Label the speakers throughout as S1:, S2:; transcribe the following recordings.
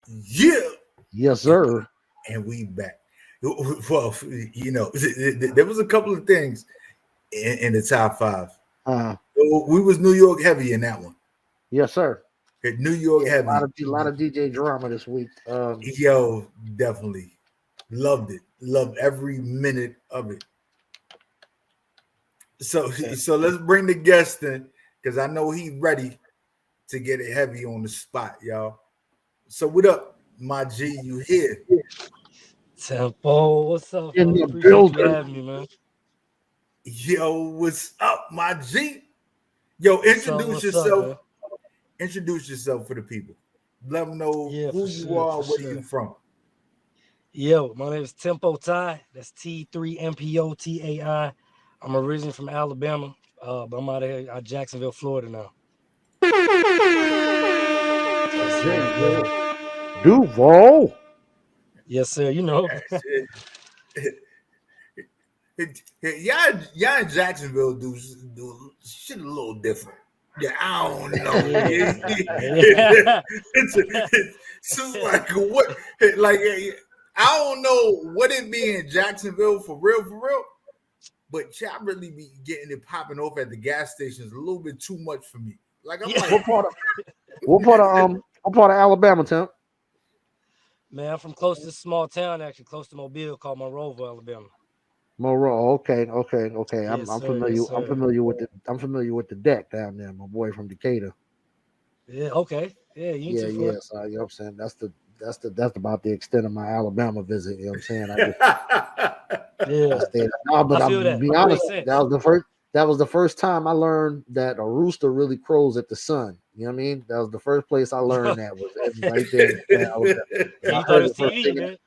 S1: Yeah,
S2: Yes,
S1: and
S2: sir.
S1: we back. Well, there was a couple of things in the top five.
S2: Uh,
S1: We was New York heavy in that one.
S2: yes, sir.
S1: New York
S2: Yeah,
S1: heavy.
S2: a lot of DJ drama this week.
S1: Yo, definitely loved it. Loved every minute of it. So
S2: Yeah.
S1: so let's bring the guest in because I know he's ready to get it heavy on the spot, y'all. So what up, my G? You here?
S3: Tempo, what's up,
S2: In
S3: fellas?
S2: the
S3: Appreciate you
S2: building.
S3: having me, man.
S1: Yo, what's up, my G? Yo,
S3: What's up, man?
S1: introduce yourself for the people. Let them know
S3: Yeah,
S1: who
S3: for
S1: you
S3: sure,
S1: are,
S3: for
S1: where you
S3: sure.
S1: from.
S3: Yo, my name is Tempo Tai. That's T3mpo Tai. I'm originally from Alabama, but I'm out of here, out Jacksonville, Florida now. Yes, sir.
S2: Jacksonville. Duval.
S3: Yes, sir. You know.
S1: Y'all in Jacksonville do shit a little different. Yeah, I don't know.
S3: Yeah.
S1: It's just like what, like I don't know what it be in Jacksonville for real. But y'all really be getting it popping off at the gas stations a little bit too much for me. Like I'm
S3: Yeah.
S1: like,
S2: What part of Alabama, Tim?
S3: Man, I'm from close to this small town, actually, close to Mobile, called Monroeville, Alabama.
S2: Monroe. Okay, okay.
S3: Yes,
S2: I'm
S3: sir. Yes,
S2: familiar.
S3: sir.
S2: I'm familiar with the deck down there. My boy from Decatur.
S3: Yeah, okay. Yeah, you ain't
S2: Yeah,
S3: too far.
S2: yeah. So you know what I'm saying. That's about the extent of my Alabama visit. You know what I'm saying. I
S3: Yeah,
S2: stayed. No,
S3: I
S2: but
S3: feel
S2: I'm to
S3: that.
S2: be
S3: It
S2: honest.
S3: makes sense.
S2: That was the first time I learned that a rooster really crows at the sun. You know what I mean? That was the first place I learned that was right there. And
S3: So
S2: I
S3: you thought it
S2: heard
S3: was
S2: it first
S3: TV,
S2: thing.
S3: man?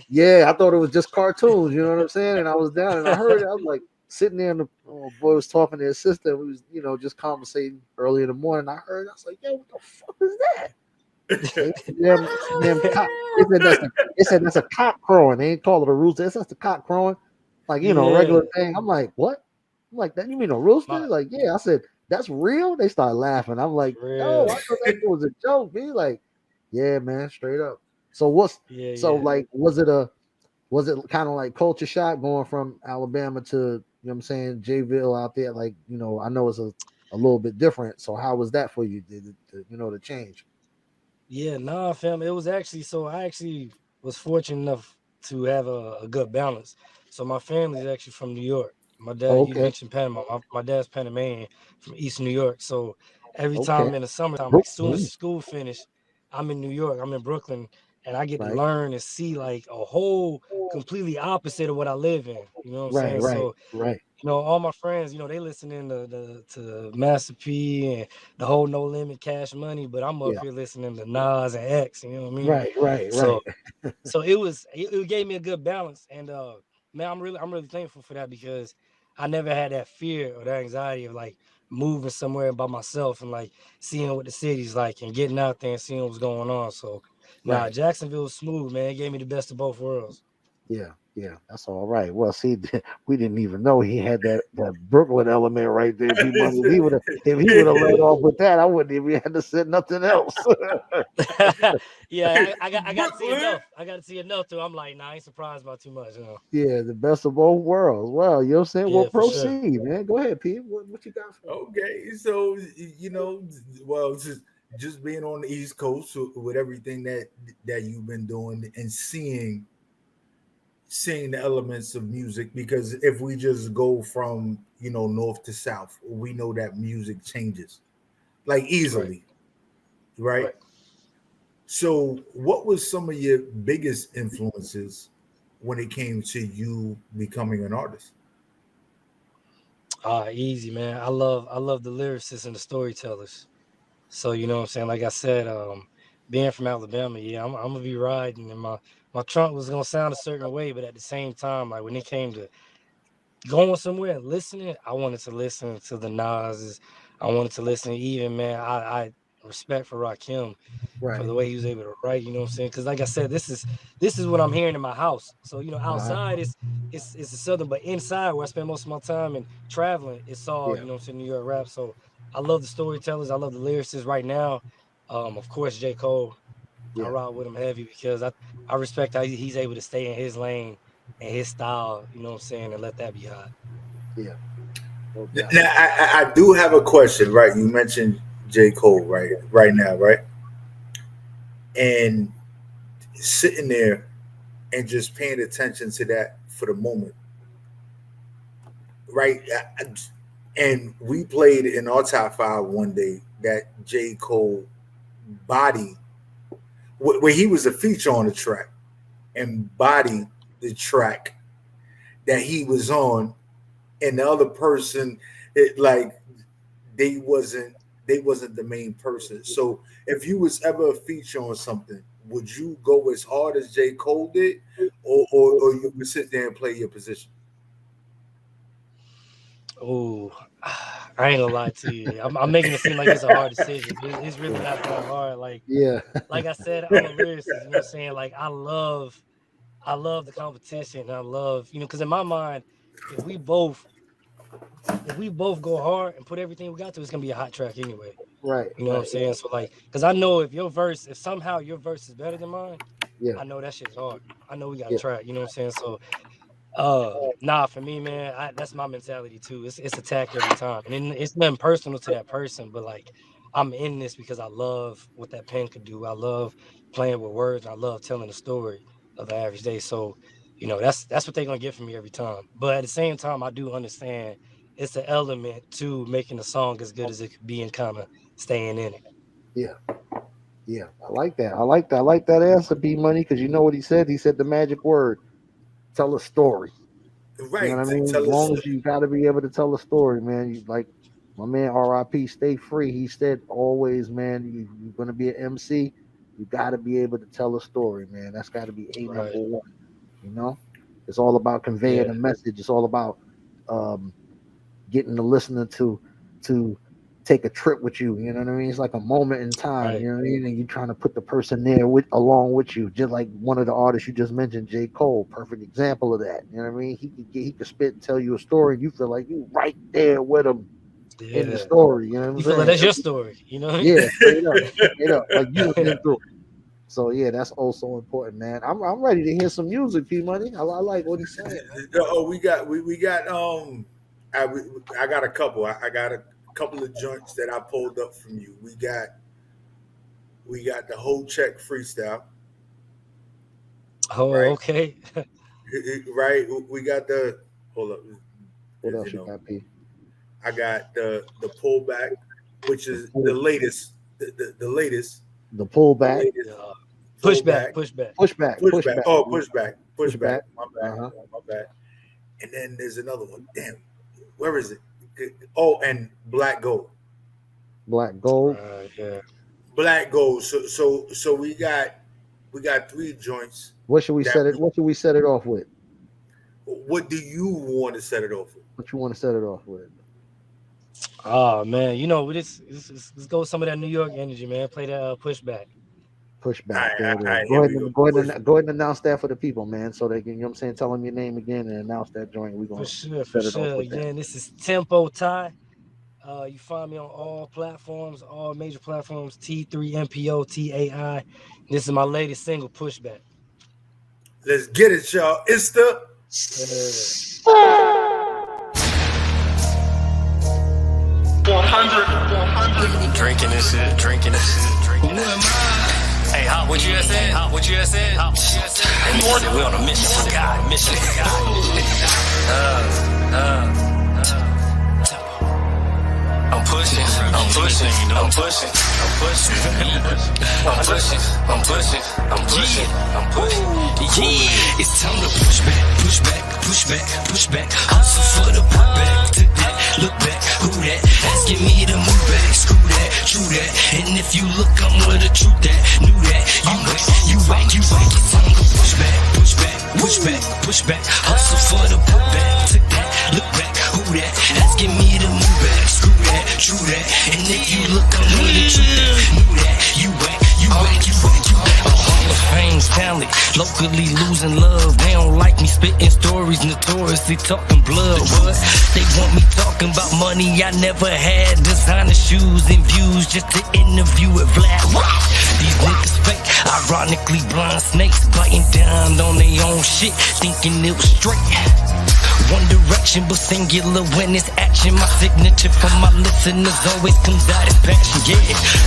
S2: Yeah, I thought it was just cartoons. You know what I'm saying? And I was down and I heard it. I was like sitting there, and the boy was talking to his sister. We was just conversating early in the morning. I heard. I was like, "Yo, what the fuck is that?" They said, them cock. They said that's a cock crowing. They ain't call it a rooster. That's just a cock crowing, like regular
S3: Yeah.
S2: thing. I'm like, what? I'm like, that you mean a rooster?
S3: My,
S2: Like, yeah. I said, that's real. They started laughing. I'm like,
S3: for
S2: yo,
S3: real.
S2: I thought that was a joke. Be like, yeah, man, straight up. So what's
S3: Yeah,
S2: so
S3: yeah.
S2: like? Was it kind of like culture shock going from Alabama to what I'm saying Jayville out there? Like, I know it's a little bit different. So how was that for you? Did it, the change?
S3: Yeah, nah, fam. It was actually so I actually was fortunate enough to have a good balance. So my family is actually from New York. My dad, you
S2: Okay.
S3: mentioned Panama. My dad's Panamanian from East New York. So every
S2: Okay.
S3: time in the summertime, like soon as
S2: Brooklyn.
S3: school finished, I'm in New York. I'm in Brooklyn, and I get to
S2: Right.
S3: learn and see like a whole completely opposite of what I live in. You know what I'm
S2: Right.
S3: saying?
S2: Right.
S3: So
S2: Right.
S3: all my friends, they listening to Master P and the whole No Limit Cash Money, but I'm up
S2: Yeah.
S3: here listening to Nas and X. You know what I mean?
S2: Right. Right.
S3: So
S2: Right.
S3: so it gave me a good balance, and man, I'm really thankful for that because I never had that fear or that anxiety of like moving somewhere by myself and like seeing what the city's like and getting out there and seeing what's going on. So nah,
S2: Right.
S3: Jacksonville was smooth, man. It gave me the best of both worlds.
S2: Yeah. Yeah. That's all right. Well, see, we didn't even know he had that Brooklyn element right there. People, if he would have led off with that, I wouldn't even had to say nothing else.
S3: Yeah, I got to see
S1: Brooklyn.
S3: enough. I got to see enough to. I'm like, nah, I ain't surprised by too much.
S2: Yeah, the best of both worlds. Well, you know what I'm saying? Well,
S3: Yeah, for sure.
S2: proceed, man. Go ahead, Pete. What you got for me?
S1: Okay, so well, just being on the East Coast with everything that you've been doing and seeing the elements of music, because if we just go from north to south, we know that music changes like
S3: Right,
S1: easily, right?
S3: right.
S1: So, what was some of your biggest influences when it came to you becoming an artist?
S3: Easy, man. I love the lyricists and the storytellers. So you know what I'm saying. Like I said, being from Alabama, yeah, I'm gonna be riding, and my trunk was gonna sound a certain way, but at the same time, like when it came to going somewhere and listening, I wanted to listen to the Nas's. I wanted to listen even, man. I respect for Rakim for
S2: Right.
S3: the way he was able to write. You know what I'm saying? Because like I said, this is what I'm hearing in my house. So
S2: Uh-huh.
S3: outside it's the southern, but inside where I spend most of my time and traveling, it's all
S2: Yeah.
S3: what I'm saying, New York rap. So I love the storytellers. I love the lyricists right now. Of course, J. Cole. I rock with him heavy because I respect how he's able to stay in his lane and his style, you know what I'm saying, and let that be hot.
S2: Yeah. No
S1: Now,
S2: doubt.
S1: I do have a question, right? You mentioned J. Cole, right now, right? And sitting there and just paying attention to that for the moment, right? And we played in our top 5 one day that J. Cole body, where he was a feature on the track, and body the track that he was on, and the other person, they wasn't the main person. So if you was ever a feature on something, would you go as hard as J. Cole did, or you would sit there and play your position?
S3: Oh, I ain't gonna lie to you. I'm making it seem like it's a hard decision. It's really not that hard. Like I said, I'm a lyricist. You know what I'm saying? Like I love the competition. I love, because in my mind, if we both go hard and put everything we got to, it's gonna be a hot track anyway.
S2: Right.
S3: You know what I'm saying? So like, because I know if somehow your verse is better than mine, I know that shit's hard. I know we got a track. You know what I'm saying? So for me, man, that's my mentality too. It's attack every time, and it's nothing personal to that person, but like I'm in this because I love what that pen could do. I love playing with words. I love telling the story of the average day. So, that's what they're gonna get from me every time. But at the same time, I do understand it's an element to making a song as good as it could be and kind of staying in it.
S2: Yeah, I like that. I like that answer, B Money, because you know what he said. He said the magic word: tell a story.
S1: Right.
S2: You know what I mean? As long as you got to be able to tell a story, man. You, like my man R.I.P. Stay Free. He said always, man. You're gonna be an MC. You got to be able to tell a story, man. That's got to be number one. It's all about conveying a message. It's all about getting the listener to take a trip with you. You know what I mean? It's like a moment in time. You know what I mean? And you're trying to put the person there along with you, just like one of the artists you just mentioned, J. Cole. Perfect example of that. You know what I mean? He could spit and tell you a story, and you feel like you right there with him in the story. You know what I'm saying?
S3: Feel like that's your story. You know?
S2: Yeah, straight up, like you have been through. So that's also important, man. I'm ready to hear some music, P Money. I like what he's saying.
S1: Oh, we got I got a couple. I got a couple of joints that I pulled up from you. We got the whole check freestyle.
S3: Oh, right? Okay.
S1: Right. We got the hold up.
S2: What else you got, P?
S1: I got the pullback, which is the latest. The latest.
S2: The pullback.
S1: The latest,
S3: pushback.
S1: Oh, pushback. My bad. And then there's another one. Damn, where is it? Oh, and Black Gold.
S2: Black Gold.
S1: Black Gold. So we got 3 joints.
S2: What should we set it? What should we set it off with?
S1: What do you want to set it off with?
S2: What you want to set it off with?
S3: Oh man, let's go with some of that New York energy, man. Play that pushback.
S2: Pushback. Go ahead and announce that for the people, man, so they can, what I'm saying, tell them your name again and announce that joint. We're gonna
S3: for sure. Again, this is T3mpo Tai. You find me on all platforms, all major platforms. T3mpo Tai. This is my latest single, Pushback.
S1: Let's get it, y'all. It's the
S4: 100. Drinking this shit. Who am I? Hey, what you just said? We on a mission for God. I'm pushing. Yeah, it's time to push back. Hustle for the putback. Took that, look back, who that? Asking me to move back, screw that, true that. And if you look, I'm with the truth that, knew that. You whack. It's time to push back. Hustle for the putback. Took that, look back, who that? Asking me to move back, screw that, true that. And if you look, I'm with the truth that, knew that. You whack. A Hall of Fame's talent, locally losing love. They don't like me spitting stories, notoriously talking blood. What? They want me talking about money I never had, designer shoes and views just to interview at Vlad. These niggas fake, Ironically, blind snakes biting down on their own shit, thinking it was straight. One direction, but singular when it's action. My signature for my listeners always comes out as passion. Yeah,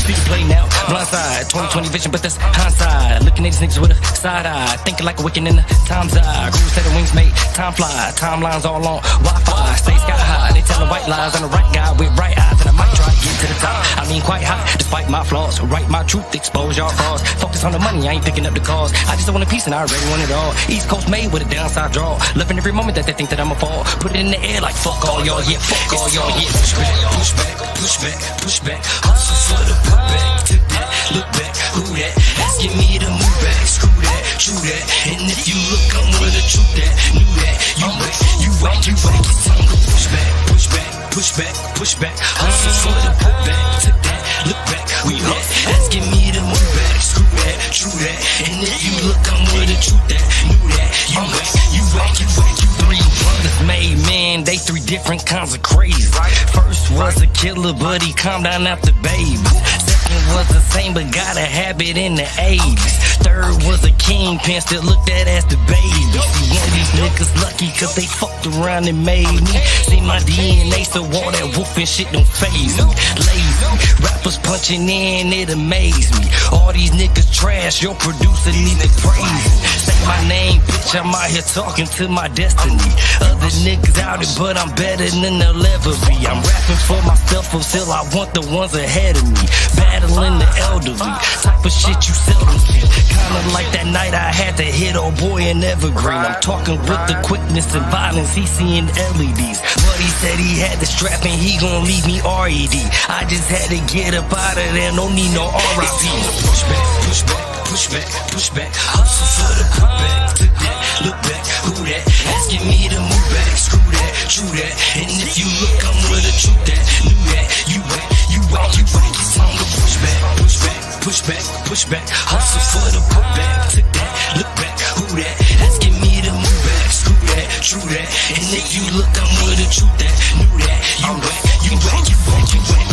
S4: see the play now, blindside, 20/20 vision, but that's hindsight. Looking at these niggas with a side eye, thinking like a wicked in the time's eye. Guru said the wings made time fly, timelines all on Wi-Fi. Stay sky high, they telling white lies. I'm the right guy with bright eyes, and I might try to get to the top. I mean quite high, despite my flaws. Write my truth, expose y'all frauds. Focus on the money, I ain't picking up the cause. I just want a piece and I already want it all. East Coast made with a downside draw. Loving every moment that they think that I'ma fall. Put it in the air like fuck all y'all, yeah, fuck all y'all, yeah. Push back, push back, push back, push back. Hustle for the putback, to that, look back, who that? Asking me to move back, screw that, true that. And if you look, I'm with the truth that, knew that. You whack, you whack, you whack. It's time to push back, push back, push back, push back. Hustle for the putback, to that, look back, who that? Asking me to move back, screw that, true that. And if you look, I'm with the truth that, knew that. You whack, you whack, you whack, you three brothers made, man, they three different kinds of crazy. First was a killer, but he calmed down after babies. Second was the same, but got a habit in the 80s. Third was a kingpin, still looked at as the baby. See, one of these niggas lucky, cause they fucked around and made me. See my DNA, so all that wolf and shit don't faze me. Lazy, rappers punching in, it amazed me. All these niggas trash, your producer need to praise me. Say my name, bitch, I'm out here talking to my destiny. Other niggas out it, but I'm better than they'll ever be. I'm rapping for myself until I want the ones ahead of me. Battling the elderly, type of shit you seldom see. Kinda like that night I had to hit old boy in Evergreen. I'm talking with the quickness and violence, he seeing LEDs. But he said he had the strap and he gon' leave me RED. I just had to get up out of there, no need no RIP. Push back, push back, push back, push back. Hustle for the putback, to that, look back, who that? Asking me to move back, screw that, true that. And if you look, I'm with the truth that, knew that. You whack, you whack, you whack. It's time to push back, push back, push back, push back. Hustle for the putback, to that, look back, who that? Asking me to move back, screw that, true that. And if you look, I'm with the truth that, knew that. You whack, you whack, you whack, you whack.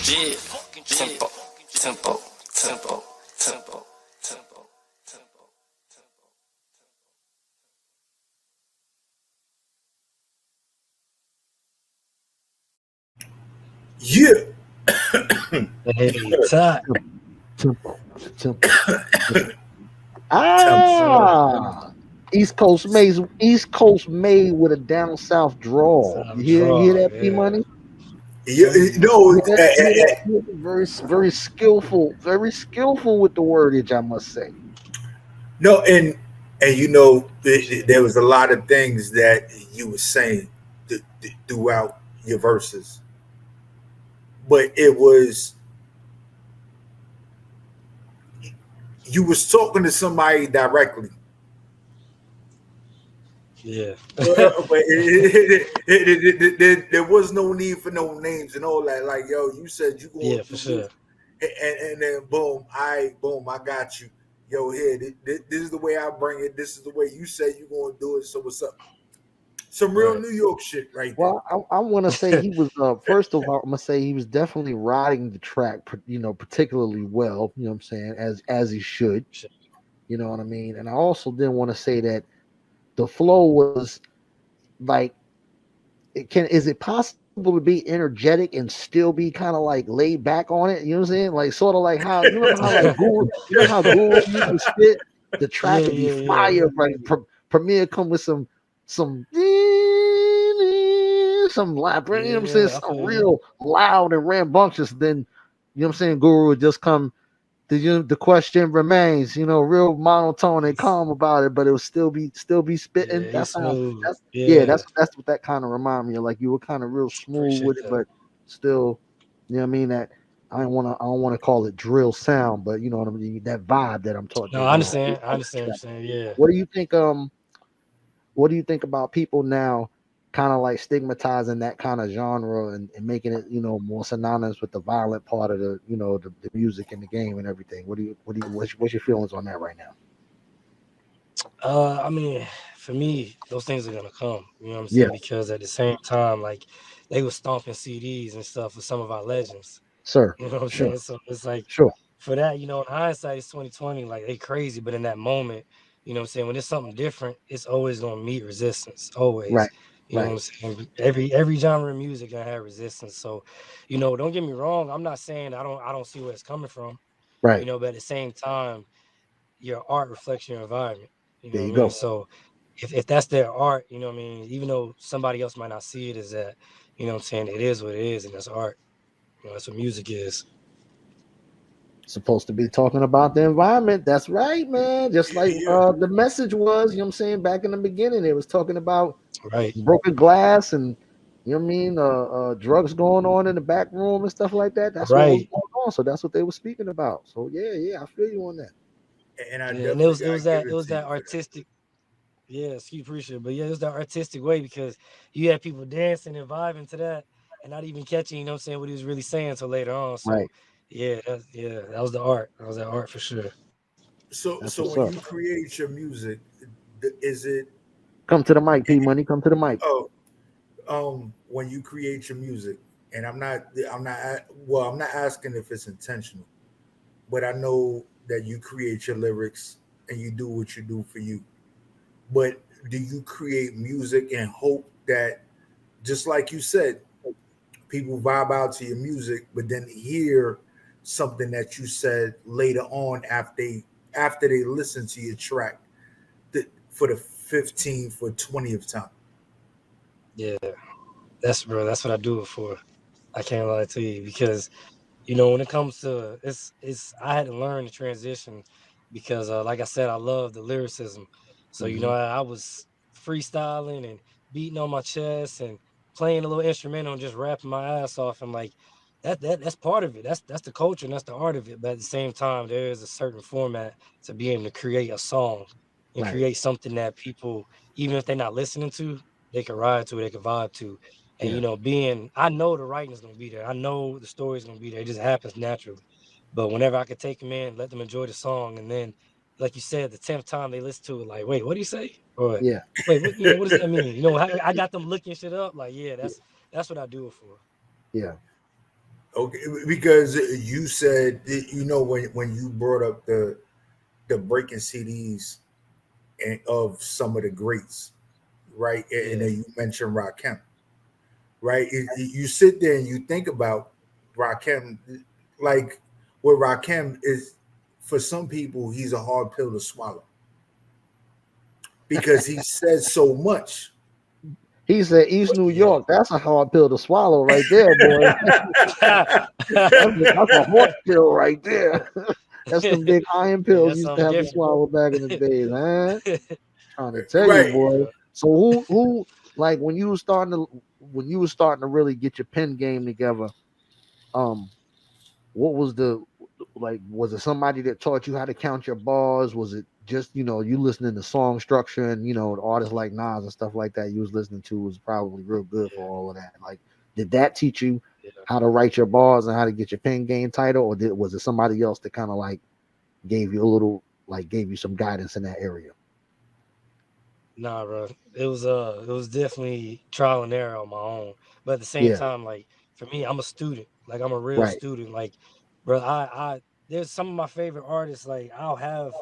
S4: Yeah, tempo, tempo, tempo, tempo, tempo, tempo.
S1: Yeah.
S3: Hey, Ty.
S2: Tempo, tempo. Ah, East Coast made with a down south drawl. You hear that, P Money?
S1: Yeah, no,
S2: Very skillful with the wordage, I must say.
S1: no, and you know, there was a lot of things that you were saying throughout your verses, but it was you was talking to somebody directly.
S3: Yeah.
S1: But there was no need for no names and all that. Like, yo, you said you going
S3: Yeah, for sure.
S1: and then boom, I got you. Yo, here, this is the way I bring it. This is the way you say you gonna do it. So what's up? Some real New York shit right there.
S2: Well, I want to say he was first of all, I'm gonna say he was definitely riding the track, particularly well. You know what I'm saying, as he should. You know what I mean. And I also then want to say that the flow was like, is it possible to be energetic and still be kind of like laid back on it? You know what I'm saying? Like sort of like how how Guru used to spit. The track would be fire. Like Premier come with some lap, you know what I'm saying? Some real loud and rambunctious. Then you know what I'm saying? Guru would just come. The question remains, real monotone and calm about it, but it will still be spitting. That's what that kind of remind me of. Like you were kind of real smooth with it, but still, you know what I mean? That I don't want to call it drill sound, but you know what I mean? That vibe that I'm talking about.
S3: No, I understand what you're saying. Yeah.
S2: What do you think? What do you think about people now kind of like stigmatizing that kind of genre and making it, more synonymous with the violent part of the, the music and the game and everything? What's your feelings on that right now?
S3: I mean, for me, those things are gonna come. You know what I'm saying?
S2: Yeah.
S3: Because at the same time, like they were stomping CDs and stuff with some of our legends.
S2: Sir.
S3: You know what I'm saying? So it's like,
S2: sure.
S3: for that, in hindsight, it's 2020, like they crazy, but in that moment, what I'm saying, when it's something different, it's always gonna meet resistance, always.
S2: Right.
S3: You know
S2: Right.
S3: what I'm saying? Every genre of music gonna have resistance. So, don't get me wrong. I'm not saying I don't see where it's coming from.
S2: Right.
S3: But at the same time, your art reflects your environment. You
S2: There
S3: know
S2: you
S3: what I mean?
S2: go.
S3: So if that's their art, what I mean, even though somebody else might not see it as that, what I'm saying, it is what it is, and that's art. That's what music is.
S2: Supposed to be talking about the environment. That's right, man. Just like
S1: Yeah.
S2: the message was, what I'm saying, back in the beginning, it was talking about
S3: Right.
S2: broken glass and what I mean, drugs going on in the back room and stuff like that. That's what was
S3: Right.
S2: going on. So that's what they were speaking about. So yeah, I feel you on that.
S1: And I
S3: Yeah, and it
S1: definitely
S3: was it
S1: gotta
S3: was
S1: give
S3: that it
S1: it
S3: was
S1: to
S3: that
S1: you for that.
S3: artistic. Yeah, excuse appreciate it. But yeah, it was that artistic way because you had people dancing and vibing to that and not even catching, what I'm saying, what he was really saying until later on. So
S2: Right.
S3: yeah, that was the art. That was that art for sure.
S2: That's
S1: So
S2: what's
S1: when
S2: up.
S1: you create your music, is it
S2: Come to the mic, P Money. Come to the mic.
S1: oh when you create your music, and I'm not asking if it's intentional, but I know that you create your lyrics and you do what you do for you. But do you create music and hope that, just like you said, people vibe out to your music, but then hear something that you said later on after they listen to your track for the 15th or 20th time?
S3: Yeah, that's what I do it for. I can't lie to you because when it comes to it's I had to learn the transition because like I said, I love the lyricism. So
S2: Hmm.
S3: I was freestyling and beating on my chest and playing a little instrumental and just rapping my ass off and like that's part of it. That's the culture and that's the art of it. But at the same time, there is a certain format to be able to create a song and
S2: Right.
S3: create something that people, even if they're not listening to, they can ride to, they can vibe to. And
S2: Yeah.
S3: I know the writing is gonna be there. I know the story is gonna be there. It just happens naturally. But whenever I could take them in, let them enjoy the song, and then, like you said, the 10th time they listen to it, like, wait, what do you say? Or
S2: Yeah.
S3: wait, what does that mean? I got them looking shit up. Like, yeah, that's what I do it for.
S2: Yeah.
S1: Okay, because you said, when you brought up the breaking CDs and of some of the greats, right? And
S3: Yeah,
S1: then you mentioned Rakim, right? You sit there and you think about Rakim, like what Rakim is. For some people, he's a hard pill to swallow because he says so much.
S2: He said East New
S3: yeah.
S2: York. That's a hard pill to swallow right there, boy. That's a horse pill right there. That's them big iron
S3: Yeah,
S2: pills
S3: that's
S2: you used to
S3: something
S2: have to
S3: different.
S2: swallow back in the days, man. Trying to tell you,
S1: Right.
S2: boy.
S3: Yeah.
S2: So who like when you was starting to really get your pen game together, um, what was the like was it somebody that taught you how to count your bars? Was it just, you listening to song structure and the artists like Nas and stuff like that you was listening to was probably real good for all of that. Like, did that teach you
S3: Yeah.
S2: how to write your bars and how to get your pen game tighter, or was it somebody else that kind of like gave you some guidance in that area?
S3: Nah, bro. It was definitely trial and error on my own. But at the same
S2: Yeah.
S3: time, like for me, I'm a student. Like I'm a real
S2: Right.
S3: student. Like, bro, I there's some of my favorite artists. Like I'll have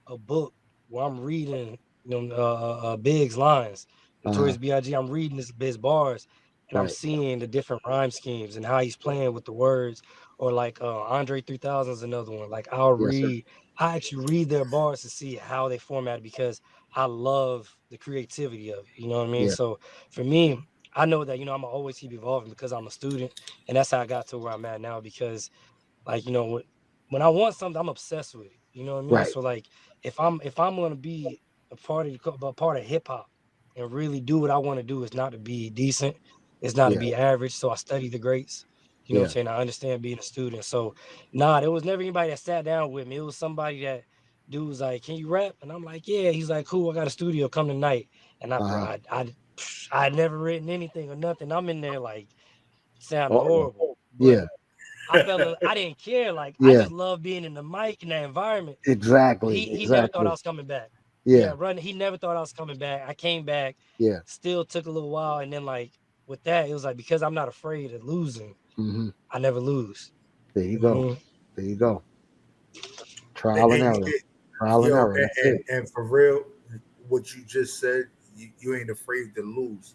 S3: a book where I'm reading, Big's lines,
S2: Uh-huh.
S3: Notorious B.I.G. I'm reading his bars, and I'm
S2: Right.
S3: seeing the different rhyme schemes and how he's playing with the words. Or like Andre 3000 is another one. Like
S2: Yes, sir.
S3: I actually read their bars to see how they format because I love the creativity of it. You know what I mean?
S2: Yeah.
S3: So for me, I know that I'm gonna always keep evolving because I'm a student, and that's how I got to where I'm at now. Because like when I want something, I'm obsessed with it. You know what I mean?
S2: Right.
S3: So like if I'm gonna be a part of hip hop and really do what I want to do, is not to be decent, it's not to
S2: Yeah.
S3: be average. So I study the greats. You know what I'm
S2: Yeah.
S3: saying? I understand being a student. So nah, there was never anybody that sat down with me. It was somebody that dude was like, "Can you rap?" And I'm like, "Yeah." He's like, "Cool, I got a studio. Come tonight." And bro,
S2: Uh-huh.
S3: I had never written anything or nothing. I'm in there like sounding
S2: Uh-oh.
S3: horrible, but
S2: Yeah.
S3: I didn't care. Like I
S2: Yeah.
S3: just love being in the mic in that environment.
S2: Exactly.
S3: He never thought I
S2: Exactly.
S3: was coming back.
S2: Yeah.
S3: Yeah, run. He never thought I was coming back. I came back.
S2: Yeah.
S3: Still took a little while, and then like with that, it was like because I'm not afraid of losing.
S2: Hmm.
S3: I never lose.
S2: There you go.
S3: Hmm.
S2: There you go. Trial and error. Trial and
S1: Yo,
S2: error. That's it.
S1: and for real, what you just said, you ain't afraid to lose.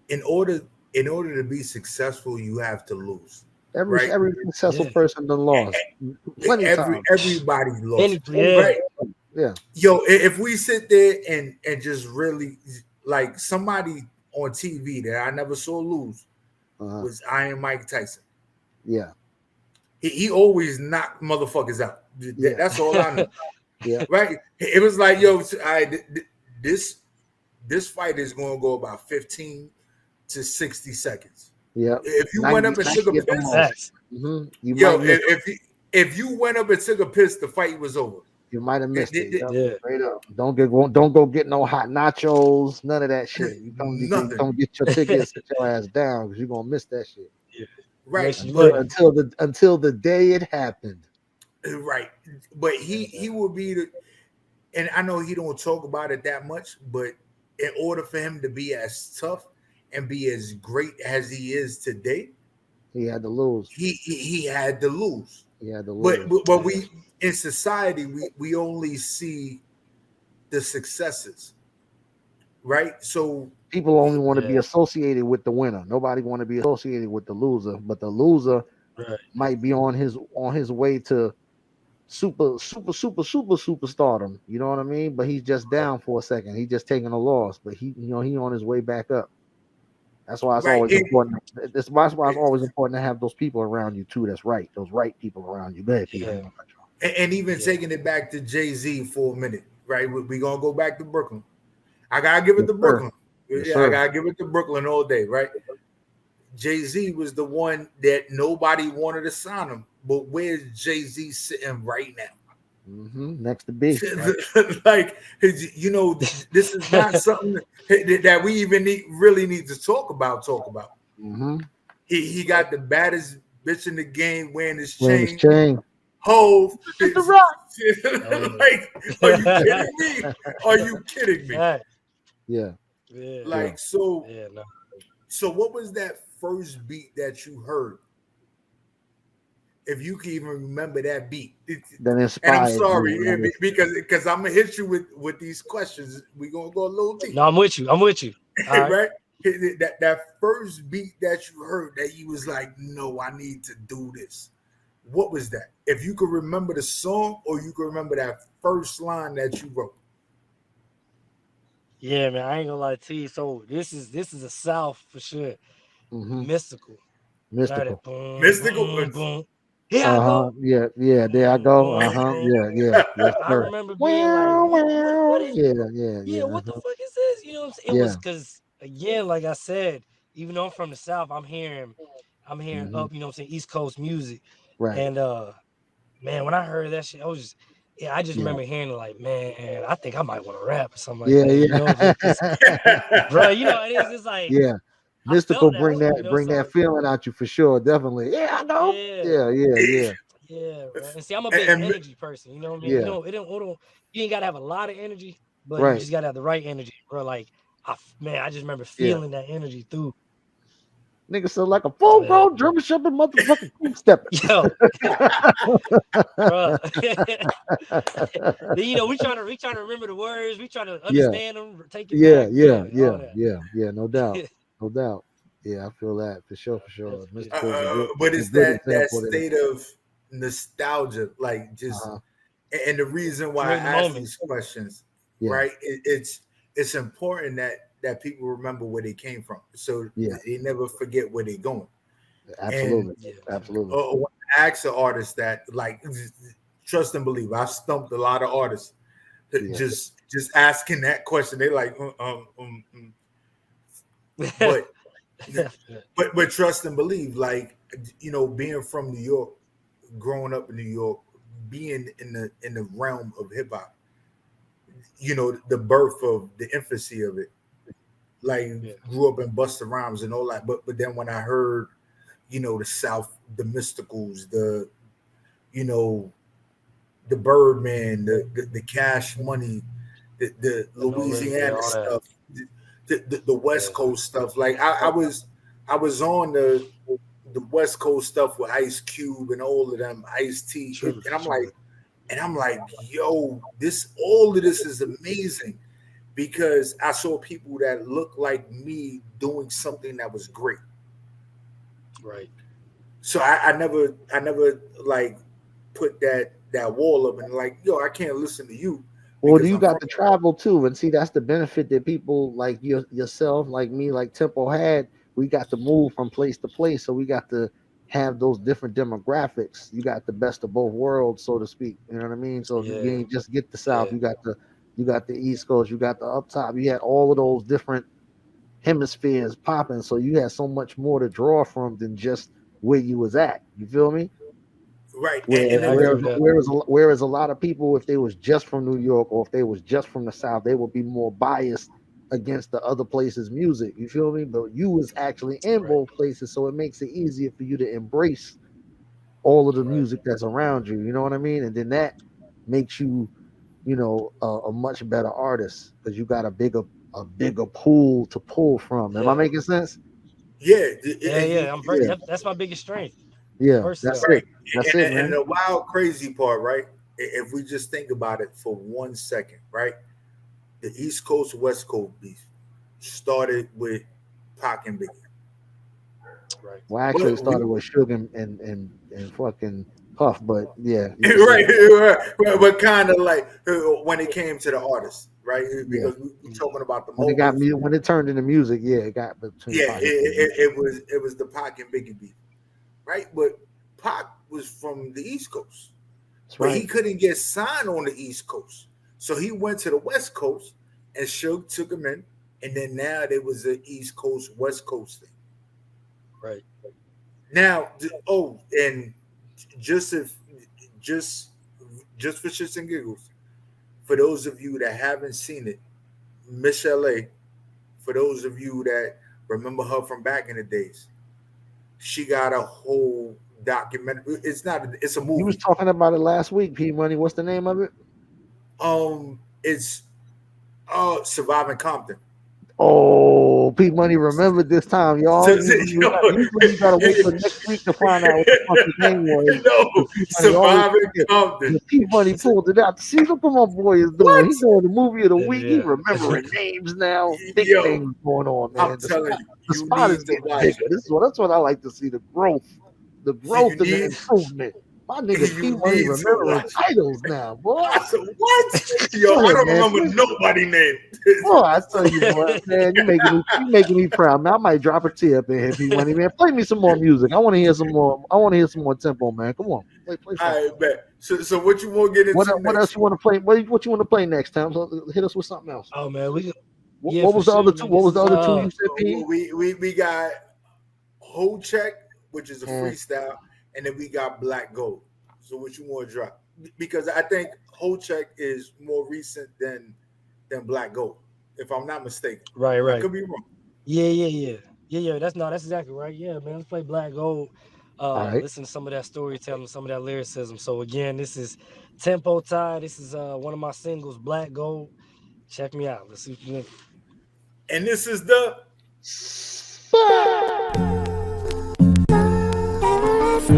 S1: In order to be successful, you have to lose. Right?
S2: Every successful
S3: Yeah.
S2: person done lost plenty of times.
S1: Everybody lost.
S3: Yeah.
S1: Right?
S2: Yeah.
S1: Yo, if we sit there and just really like somebody on TV that I never saw lose was Iron Mike Tyson.
S2: Yeah.
S1: He always knocked motherfuckers out.
S2: Yeah.
S1: That's all I know.
S2: Yeah.
S1: Right? It was like, yo, this fight is going to go about 15 to 60 seconds.
S2: Yeah.
S1: If you went up and took a piss, yo, if you went up and took a piss, the fight was over.
S2: You might have missed it.
S3: Yeah.
S2: Straight up. Don't go get no hot nachos, none of that shit. You don't get your tickets, sit your ass down because you're gonna miss that shit.
S3: Yeah.
S1: Right.
S2: Until the day it happened.
S1: Right. But he will be the, and I know he don't talk about it that much, but in order for him to be as tough and be as great as he is today,
S2: he had to lose.
S1: He had to lose.
S2: He had to lose.
S1: But we in society we only see the successes, right? So
S2: people only want to be associated with the winner. Nobody want to be associated with the loser. But the loser might be on his way to superstardom. You know what I mean? But he's just down for a second. He's just taking a loss. But he on his way back up. That's why it's always important. That's why it's always important to have those people around you too. That's right. Those right people around you. Bad people.
S3: Yeah.
S1: And even taking it back to Jay-Z for a minute, right? We're gonna go back to Brooklyn. I gotta give it to Brooklyn. I gotta give it to Brooklyn all day, right? Jay-Z was the one that nobody wanted to sign him, but where's Jay-Z sitting right now?
S2: Next to B.
S1: Like, you know, this is not something that we even really need to talk about. He got the baddest bitch in the game wearing his chain. Hove,
S2: the Rock.
S1: Like, are you kidding me? Are you kidding me?
S2: Yeah.
S1: Like, so. Yeah, no. So, what was that first beat that you heard? If you can even remember that beat,
S2: then
S1: and I'm sorry because I'm gonna hit you with these questions. We're gonna go a little deep.
S3: No, I'm with you.
S1: Right? That first beat that you heard that you was like, no, I need to do this. What was that? If you could remember the song or you could remember that first line that you wrote.
S3: Yeah, man, I ain't gonna lie to you. So this is a South for sure. Mystical.
S2: Mystical.
S3: Boom,
S1: Mystical.
S3: Boom, boom. Here I go.
S2: Yeah, there I go. Yeah. Yes,
S3: I remember being like, what is what the fuck is this? You know what I'm saying? It was because again, like I said, even though I'm from the South, I'm hearing up, you know what I'm saying, East Coast music.
S2: Right.
S3: And man, when I heard that shit, I just remember hearing it like, man, I think I might want to rap or something like that. You know, bro, you know, it's just like
S2: Mystical bring that feeling out you for sure, definitely. Yeah, I know. Yeah.
S3: Bro. And see, I'm a big energy person. You know what I mean?
S2: Yeah.
S3: You know, you ain't gotta have a lot of energy, but you just gotta have the right energy, bro. Like, I just remember feeling that energy through.
S2: Nigga sound like a full-grown German Shepherd motherfucking stepping.
S3: Yo, bro. You know, we trying to remember the words. We trying to understand them. Take it back.
S2: Yeah. No doubt. No doubt. Yeah, I feel that for sure.
S1: But it's that state of nostalgia, like just, and the reason why I ask these questions, right? It's important that people remember where they came from, so they never forget where they're going.
S2: Absolutely.
S1: When I ask an artist that, like, trust and believe, I've stumped a lot of artists just asking that question. They like, but trust and believe, like, you know, being from New York, growing up in New York, being in the realm of hip hop, you know, the birth of the infancy of it, like grew up in Busta Rhymes and all that. But then when I heard, you know, the South, the Mysticals, the, you know, the Birdman, the Cash Money, the Louisiana stuff, the West Coast stuff. Like I was on the the West Coast stuff with Ice Cube and all of them, Ice T,
S2: True,
S1: and I'm
S2: true.
S1: like, yo, all of this is amazing because I saw people that look like me doing something that was great.
S3: Right.
S1: So I never like put that wall up and like, yo, I can't listen to you.
S2: Well,
S1: because
S2: you
S1: I'm
S2: got
S1: from-
S2: to travel too, and see that's the benefit that people like yourself, like me, like Tempo had. We got to move from place to place, so we got to have those different demographics. You got the best of both worlds, so to speak. You know what I mean? So you
S3: Yeah.
S2: ain't just get the South.
S3: Yeah.
S2: You got the East Coast. You got the up top. You had all of those different hemispheres popping, so you had so much more to draw from than just where you was at. You feel me?
S1: right.
S3: Yeah, I agree with that.
S2: Whereas a lot of people, if they was just from New York or if they was just from the South, they would be more biased against the other places' music. You feel me? But you was actually in
S3: Right.
S2: both places, so it makes it easier for you to embrace all of the
S3: Right.
S2: music that's around you. You know what I mean? And then that makes you, a much better artist because you got a bigger pool to pull from. Am I
S3: Yeah.
S2: making sense?
S1: Yeah,
S3: Yeah. I'm very. That's my biggest strength.
S2: Yeah,
S3: Versatile.
S2: that's
S1: right.
S2: it. That's
S1: and,
S2: it, man.
S1: and the wild, crazy part, right? If we just think about it for 1 second, right? The East Coast West Coast beef started with Pac and Biggie.
S3: Right.
S2: Well, actually, it
S1: But
S2: started with Suge and fucking Puff, but yeah,
S1: but kind of like when it came to the artists, right? Because we're talking about the moguls.
S2: when it turned into music, yeah, it got between.
S1: Yeah,
S2: Pac and Biggie.
S1: it was the Pac and Biggie beef, right? But Pac was from the East Coast,
S2: That's
S1: but
S2: right.
S1: he couldn't get signed on the East Coast, so he went to the West Coast, and Suge took him in, and then now there was the East Coast West Coast thing.
S3: Right.
S1: Now, and just for shits and giggles, for those of you that haven't seen it, Miss LA, for those of you that remember her from back in the days, she got a whole documentary. It's a movie.
S2: You was talking about it last week, P Money. What's the name of it?
S1: It's Surviving Compton.
S2: Oh, P Money remembered this time, y'all. Usually you gotta wait till next week to find out what the fucking name was.
S1: No, Surviving Compton.
S2: P Money pulled it out. See, look what my boy is doing. He's doing the movie of the week. He
S3: Yeah.
S2: remembering names now. Big
S1: Yo,
S2: things going on, man.
S1: I'm telling you,
S2: The
S1: you
S2: spot is
S1: need to
S2: getting
S1: watch
S2: bigger.
S1: it.
S2: That's what I like to see. The growth and the
S1: need-
S2: improvement. My nigga
S1: you
S2: P Money
S1: need to
S2: remembering
S1: watch it.
S2: titles now, boy.
S1: I said, what? Yo, I don't remember nobody name.
S2: Boy, I tell you what, man, you making me proud, man. I might drop a tear up in here, P Money, man. Play me some more music. I want to hear some more. I want to hear some more tempo, man. Come on, play
S1: All
S2: something.
S1: right, bet. So what you want to get into?
S2: What else you want to play? What you want to play next time? So hit us with something else.
S3: Oh man, we.
S2: What,
S3: Yeah,
S2: what
S3: for
S2: was the
S3: sure,
S2: other
S3: man.
S2: two? What was the
S3: This
S2: other
S3: is,
S2: two you said, P?
S1: We got Whole Check, which is a
S2: Mm.
S1: freestyle, and then we got Black Gold. So what you want to drop? Because I think Whole Check is more recent than Black Gold, if I'm not mistaken. I
S3: Right.
S1: could be wrong.
S3: Yeah. That's exactly right. Yeah, man. Let's play Black Gold.
S2: right.
S3: Listen to some of that storytelling, some of that lyricism. So again, this is T3mpo Tai. This is one of my singles, Black Gold. Check me out. Let's see what you think.
S1: And this is the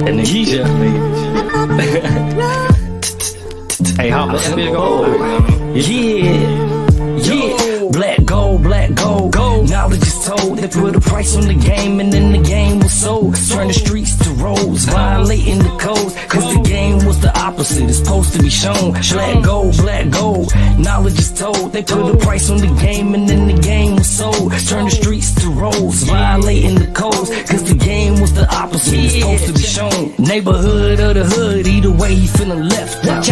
S4: And the Geisha. Hey, how much me to go? Yeah. Black gold. Knowledge is told. They put a price on the game, and then the game was sold. Turn the streets to roads, violating the codes. Cause the game was the opposite. It's supposed to be shown. Black gold. Knowledge is told. They put a price on the game, and then the game was sold. Turn the streets to roads, violating the codes. Cause the game was the opposite. It's supposed to be shown. Neighborhood of the hood, either way he feeling left out.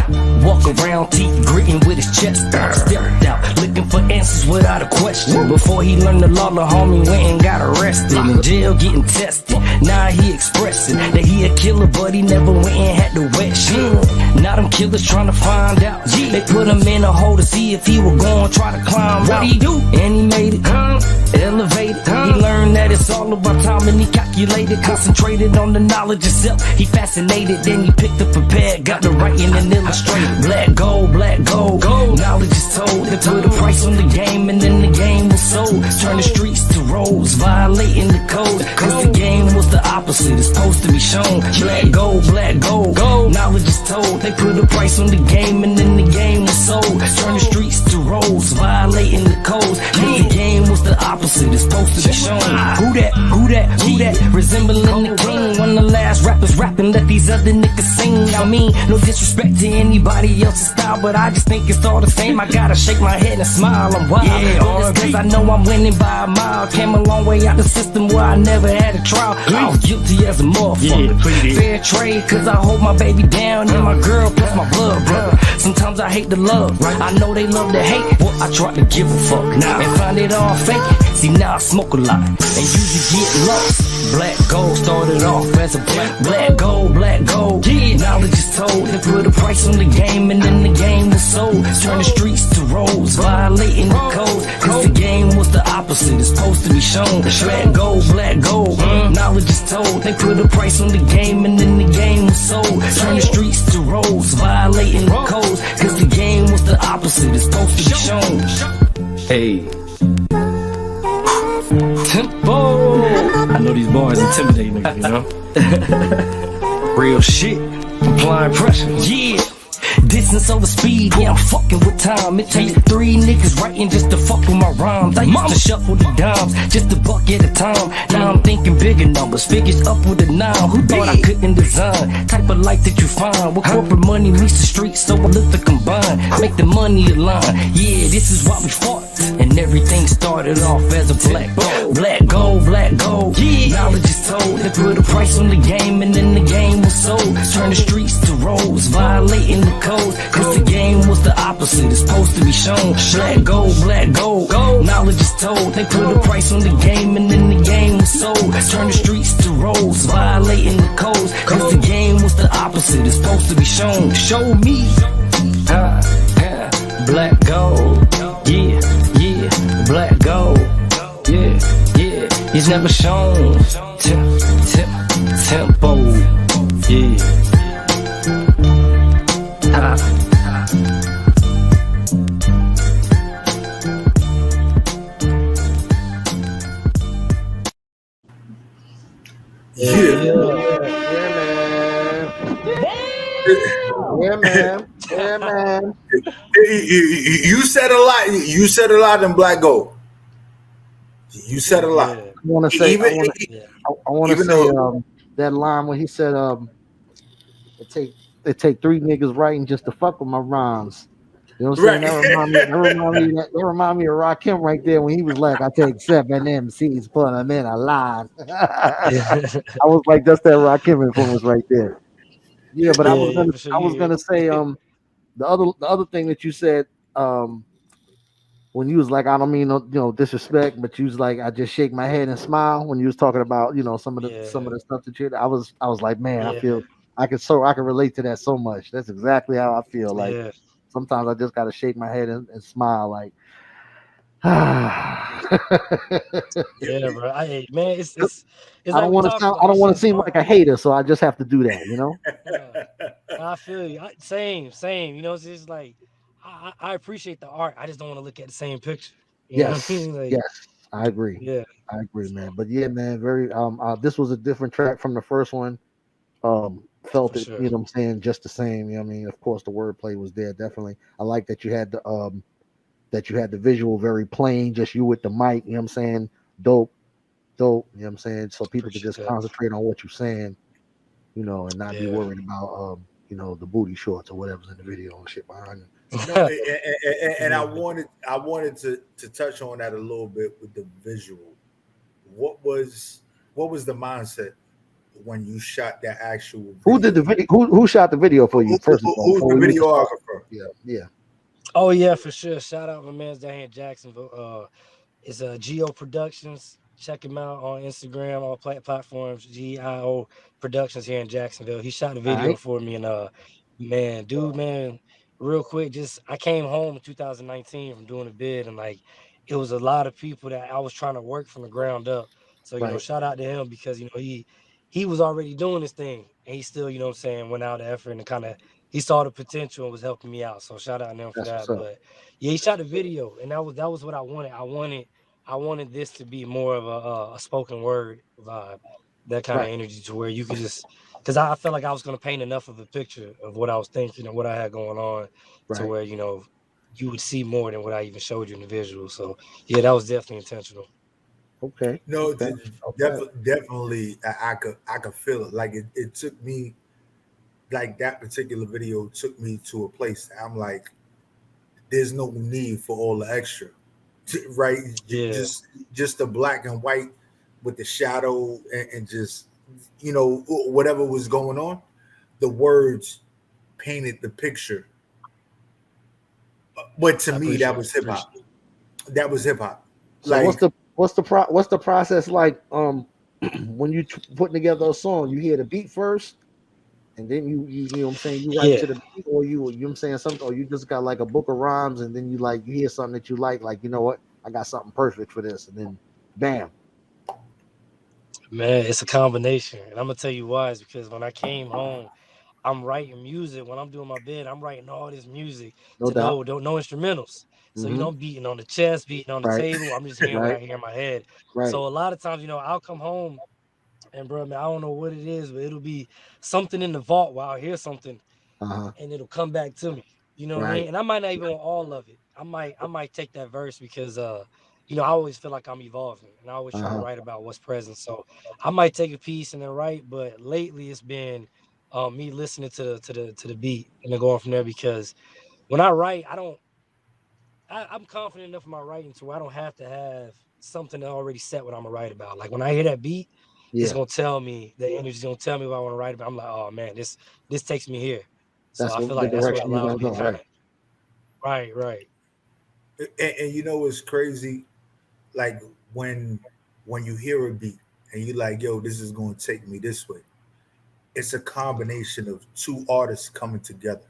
S4: Walk around, teeth gritting with his chest out. Stepped out, looking for answers without a question. Before he learned the law, the homie went and got arrested. In jail getting tested. Now he expressing that he a killer, but he never went and had the wet shit. Now them killers trying to find out. They put him in a hole to see if he would go and try to climb out. What he do? And he made it, elevated. He learned that it's all about time, and he calculated, concentrated on the knowledge itself. He fascinated, then he picked up a pad, got the writing and illustrated. Black gold. Knowledge is told. They put a price on the game, and then the game was sold. Turn the streets to roads, violating the code. Cause the game was the opposite. It's the streets to roads, violating the codes. The game was the opposite, it's supposed to be shown. Who that, who that, who that, resembling the king. One of the last rappers rapping, let these other niggas sing. I mean, no disrespect to anybody else's style, but I just think it's all the same. I gotta shake my head and smile, I'm wild. But it's cause I know I'm winning by a mile. Came a long way out the system where I never had a trial. I was guilty as a motherfucker. Fair trade, cause I hold my baby down and my girl plus my blood brother. Sometimes I hate the love, I know they love to hate. Well, I try to give a fuck and find it all fake. See, now I smoke a lot and usually get lost. Black gold started off as a black gold, black gold. Knowledge is told, they put a price on the game and then the game was sold. Turn the streets to roads, violating the codes. Cause the game was the opposite, it's supposed to be shown. Black gold, black gold. Knowledge is told, they put a price on the game and then the game was sold. Turn the streets to roads, violating the codes. Cause the game was the opposite, it's supposed to be shown. Hey. Tempo. I know these bars intimidate niggas, you know? Real shit. Applying pressure. Yeah. Distance over speed, yeah, I'm fucking with time. It takes 3 niggas writing just to fuck with my rhymes. I used to shuffle the dimes, just a buck at a time. Now I'm thinking bigger numbers, figures up with a 9. Who thought I couldn't design? Type of life that you find. With corporate money meets the streets, so I look to combine. Make the money align. Yeah, this is why we fought. And everything started off as a black gold. Black gold, black gold. Knowledge is told, they put a price on the game and then the game was sold. Turn the streets to roads, violating the code. Cause the game was the opposite, it's supposed to be shown. Black gold, black gold. Knowledge is told, they put a price on the game and then the game was sold. Turn the streets to roads, violating the codes. Cause the game was the opposite, it's supposed to be shown. Show me, black gold. Yeah, yeah, black gold. Yeah, yeah, it's never shown. Tempo. Yeah.
S2: Yeah, man.
S1: You said a lot. You said a lot in Black Gold. You said a lot.
S2: I want to say, I want to say that line when he said, it take 3 niggas writing just to fuck with my rhymes. You know what I'm saying? That remind me of Rakim right there when he was like, I take 7 MCs, put them in a line. I was like, that's that Rakim influence right there. Yeah, but I was gonna say the other thing that you said when you was like, I don't mean no disrespect, but you was like, I just shake my head and smile when you was talking about some of the stuff that you. I was like, man, I feel I can relate to that so much. That's exactly how I feel. Like sometimes I just gotta shake my head and smile, like.
S3: Yeah, bro. Man, it's
S2: I don't want to seem like a hater, so I just have to do that,
S3: I feel you. Same. You know, it's just like I appreciate the art. I just don't want to look at the same picture. You know what I mean? Like,
S2: yes, I agree.
S3: Yeah,
S2: I agree, man. But yeah, man, very. This was a different track from the first one. Felt it,
S3: sure.
S2: you know what I'm saying, just the same. You know what I mean? Of course, the wordplay was there, definitely. I like that you had the visual very plain, just you with the mic, you know what I'm saying? Dope, you know what I'm saying? So people could just concentrate on what you're saying, and not be worried about the booty shorts or whatever's in the video and shit behind it.
S1: And I wanted to touch on that a little bit with the visual. What was the mindset when you shot that actual video?
S2: Who did the video? Who shot the video for you? First of all,
S1: who's the videographer?
S2: Yeah.
S3: Oh yeah, for sure. Shout out my man's down here in Jacksonville. It's Geo Productions. Check him out on Instagram, all platforms. GIO Productions here in Jacksonville. He shot a video for me, and man, real quick, I came home in 2019 from doing a bid, and like it was a lot of people that I was trying to work from the ground up. So shout out to him because he was already doing this thing, and he still went out the effort and kind of. He saw the potential and was helping me out. So shout out to him for that. But yeah, he shot a video, and that was what I wanted. I wanted this to be more of a spoken word vibe, that kind of energy to where you could just, because I felt like I was going to paint enough of a picture of what I was thinking and what I had going on to where, you would see more than what I even showed you in the visual. So yeah, that was definitely intentional.
S2: Okay.
S1: No,
S2: Okay. Okay.
S1: definitely, I could feel it. Like it took me, like that particular video took me to a place. I'm like, there's no need for all the extra, right?
S3: Yeah,
S1: Just the black and white with the shadow and just whatever was going on. The words painted the picture, but to
S3: I
S1: me, that
S3: appreciate
S1: was
S3: it.
S1: hip hop. That was hip hop.
S2: So
S1: Like
S2: what's the process like? When you putting together a song, you hear the beat first, and then you know what I'm saying, you write
S3: Yeah,
S2: to the beat, or you know what I'm saying, something, or you just got like a book of rhymes, and then you hear something that you like, you know what, I got something perfect for this, and then bam.
S3: man, it's a combination, and I'm gonna tell you why. Is because when I came home, I'm writing music. When I'm doing my bed, I'm writing all this music
S2: No
S3: to
S2: doubt.
S3: no instrumentals. So
S2: Mm-hmm.
S3: I'm beating on the chest, beating on the
S2: Right.
S3: table. I'm just hearing what
S2: Right.
S3: I hear in my head.
S2: Right.
S3: So a lot of times, I'll come home and bro, man, I don't know what it is, but it'll be something in the vault where I'll hear something
S2: Uh-huh.
S3: and it'll come back to me. You know what I
S2: Right.
S3: mean? And I might not even want all of it. I might take that verse because I always feel like I'm evolving and I always try to
S2: Uh-huh.
S3: write about what's present. So I might take a piece and then write, but lately it's been me listening to the beat and then going from there because when I write, I'm confident enough in my writing to where I don't have to have something that already set what I'm gonna write about. Like when I hear that beat, it's
S2: Yeah.
S3: gonna tell me the energy's gonna tell me what I want to write about. I'm like, oh man, this takes me here. So
S2: That's
S3: I feel
S2: what the
S3: like that's what
S2: direction you're
S3: allows
S2: gonna
S3: me to
S2: go.
S3: kind
S2: Right.
S3: of right.
S1: and you know what's crazy? Like when when you hear a beat and you like, yo, this is going to take me this way. It's a combination of two artists coming together,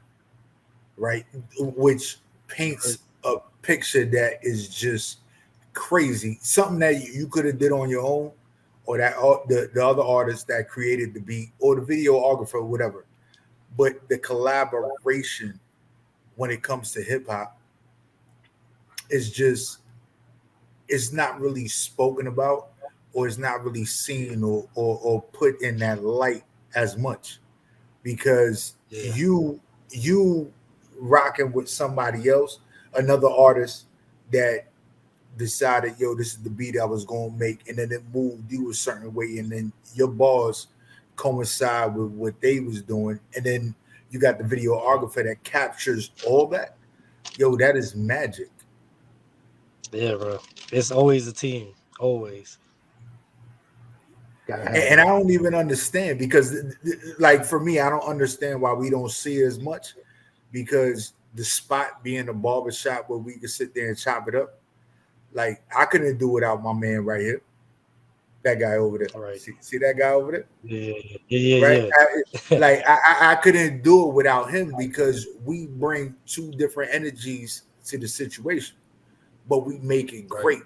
S1: right? Which
S3: Right.
S1: paints a picture that is just crazy. Something that you could have did on your own, or that the other artist that created the beat, or the videographer, or whatever. But the collaboration when it comes to hip hop is just it's not really spoken about, or it's not really seen or put in that light as much because
S3: Yeah.
S1: you rocking with somebody else, another artist that decided, yo, this is the beat I was gonna make, and then it moved you a certain way, and then your bars coincide with what they was doing, and then you got the videographer that captures all that. Yo, that is magic.
S3: Yeah, bro. It's always a team. Always.
S2: Gotta
S1: and,
S2: have
S1: and I
S2: that.
S1: don't even understand because, like for me, I don't understand why we don't see as much because the spot being a barber shop where we could sit there and chop it up. Like I couldn't do without my man right here, that guy over there.
S3: All right.
S1: See that guy over there,
S3: Yeah. Yeah.
S1: right?
S3: Yeah.
S1: I couldn't do it without him because we bring two different energies to the situation, but we make it
S3: Right.
S1: great.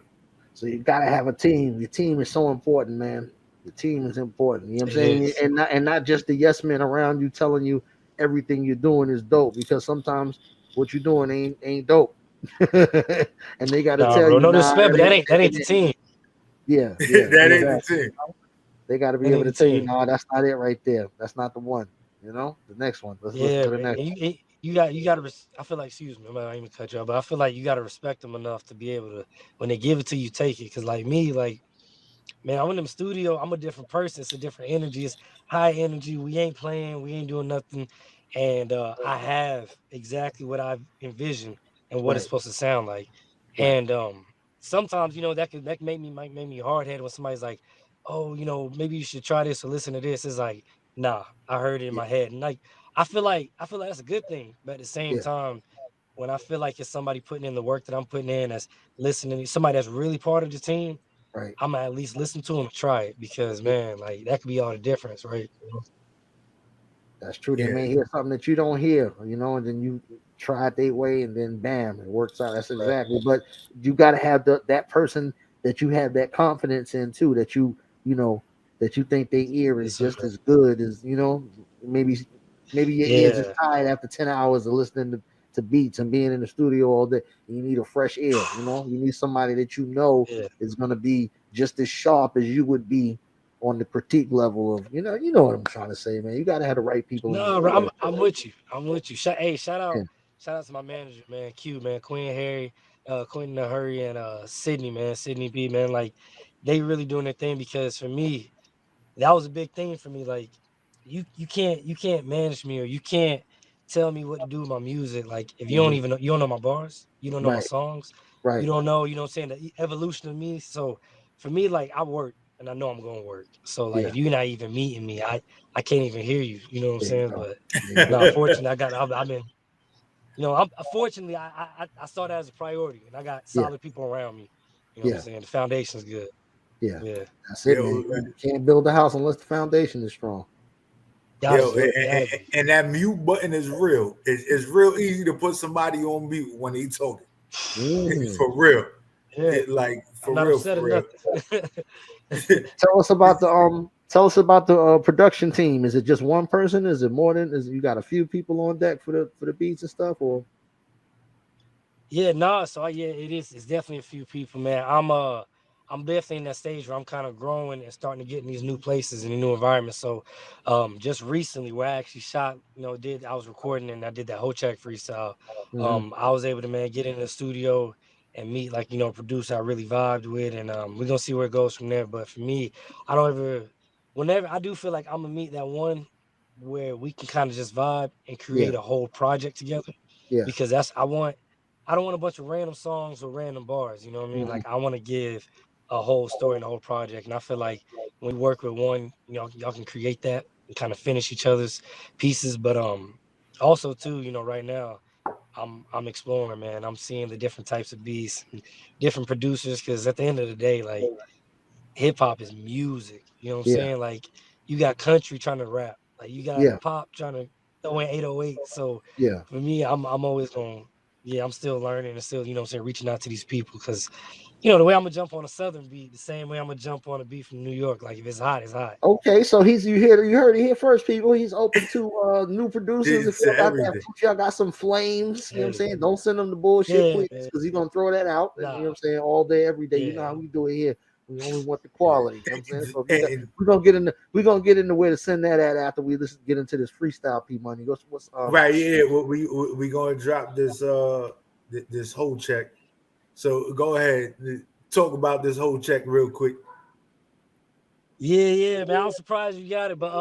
S2: So you gotta have a team. Your team is so important, man. The team is important. You know what I'm
S3: It
S2: saying?
S3: is.
S2: And not just the yes men around you telling you everything you're doing is dope, because sometimes what you're doing ain't dope. And they gotta
S3: Nah,
S2: tell
S3: bro.
S2: you,
S3: No
S2: nah,
S3: disrespect, but that ain't the team.
S2: yeah, yeah,
S1: That ain't the
S2: exactly.
S1: team.
S2: They gotta be
S3: That
S2: able
S3: ain't
S2: to
S3: the
S2: tell you,
S3: team.
S2: no, that's not it right there. That's not the one. The next one. Let's listen
S3: Yeah,
S2: to the
S3: man.
S2: next
S3: And
S2: one.
S3: you got to. I feel like, excuse me, I'm not even cut you off, but I feel like you got to respect them enough to be able to, when they give it to you, take it. Cause like me, like man, I'm in the studio. I'm a different person. It's a different energy. It's high energy. We ain't playing. We ain't doing nothing. And I have exactly what I've envisioned and what it's
S2: Right,
S3: supposed to sound like.
S2: right.
S3: And sometimes, that might make me hard headed when somebody's like, "Oh, maybe you should try this or listen to this." It's like, nah, I heard it in
S2: Yeah,
S3: my head, and like I feel like that's a good thing. But at the same
S2: yeah,
S3: time, when I feel like it's somebody putting in the work that I'm putting in, that's listening, somebody that's really part of the team,
S2: right.
S3: I'm gonna at least listen to them and try it because
S2: Yeah,
S3: man, like that could be all the difference, right?
S2: that's true. They
S1: Yeah,
S2: may hear something that you don't hear, and then you try it their way, and then bam, it works out. That's
S3: Right.
S2: exactly. But you got to have that person that you have that confidence in too. You know that you think their ear is
S3: Yes, sir.
S2: just as good as maybe maybe your ears is
S3: Yeah,
S2: tired after 10 hours of listening to beats and being in the studio all day. You need a fresh ear. You need somebody that
S3: yeah.
S2: is going to be just as sharp as you would be on the critique level of you know what I'm trying to say, man. You got to have the right people in your
S3: No, bro,
S2: ear.
S3: I'm with you. I'm with you. Shout
S2: Yeah,
S3: out, shout out to my manager, man, Q, man, Quinn Harry, Quentin the Hurry, and Sydney, man, Sydney B, man. Like, they really doing their thing because for me, that was a big thing for me. Like, you can't manage me or you can't tell me what to do with my music. Like, if you don't even know, you don't know my bars, you don't know my
S2: Right,
S3: songs, you
S2: right.
S3: don't know, you know what I'm saying, the evolution of me. So for me, like, I work and I know I'm gonna work. So like,
S2: Yeah,
S3: if you're not even meeting me, I can't even hear you. You know what I'm
S2: there you
S3: saying?
S2: go.
S3: But
S2: There you
S3: no,
S2: go.
S3: fortunately, I've been, I'm fortunately I saw that as a priority and I got
S2: Yeah,
S3: solid people around me. You know what I'm
S2: yeah,
S3: saying? The foundation's good.
S2: yeah.
S3: Yeah.
S2: That's it, man.
S1: Yo,
S2: You can't build a house unless the foundation is strong.
S3: Gotta
S1: yo,
S3: be. Gotta be.
S1: and that mute button is real. It's real easy to put somebody on mute when he talking.
S2: Mhm.
S1: For real.
S3: Yeah.
S1: Like
S3: I'm
S1: for
S3: not
S1: real,
S3: upset
S1: for
S3: or
S1: real.
S3: nothing.
S2: Tell us about the production team. Is it just one person? Is it more than? Is you got a few people on deck for the beats and stuff? Or
S3: Yeah, no, so yeah, it is. It's definitely a few people, man. I'm definitely in that stage where I'm kind of growing and starting to get in these new places and new environments. So, just recently, where I actually shot, I was recording and I did that whole check freestyle.
S2: Mhm.
S3: I was able to, man, get in the studio and meet like a producer I really vibed with, and we're gonna see where it goes from there. But for me, I don't ever, whenever I do feel like I'm gonna meet that one where we can kind of just vibe and
S2: Yeah,
S3: create a whole project together,
S2: yeah.
S3: because I don't want a bunch of random songs or random bars. You know what I mean?
S2: Mhm.
S3: Like, I want to give a whole story and a whole project. And I feel like when we work with one, y'all can create that and kind of finish each other's pieces. But also too, right now I'm exploring, man. I'm seeing the different types of beats, different producers. Because at the end of the day, like, hip hop is music. You know what I'm
S2: Yeah,
S3: saying? Like, you got country trying to rap, like you got
S2: yeah,
S3: pop trying to throw in 808. So
S2: yeah.
S3: for me, I'm always going. Yeah, I'm still learning and still, what I'm saying, reaching out to these people because, the way I'm gonna jump on a southern beat, the same way I'm gonna jump on a beat from New York. Like, if it's hot, it's hot.
S2: Okay, so you heard it here first, people. He's open to new producers. If
S1: It's
S2: y'all got that,
S1: everything.
S2: if y'all got some flames, you know what I'm
S3: Hey,
S2: saying? Don't send them the bullshit,
S3: yeah,
S2: please,
S3: man.
S2: because he's gonna throw that out. And you know
S3: Nah,
S2: what I'm saying, all day, every day. You know
S3: yeah,
S2: how we do it here. We only want the
S1: Yeah.
S2: quality. You know what I'm saying? So if
S1: And
S2: we're gonna get into where to send that at after we get into this freestyle P money. What's
S1: right, yeah, we gonna drop this this whole check. So go ahead, talk about this whole check real quick.
S3: yeah, man. I'm surprised you got it, but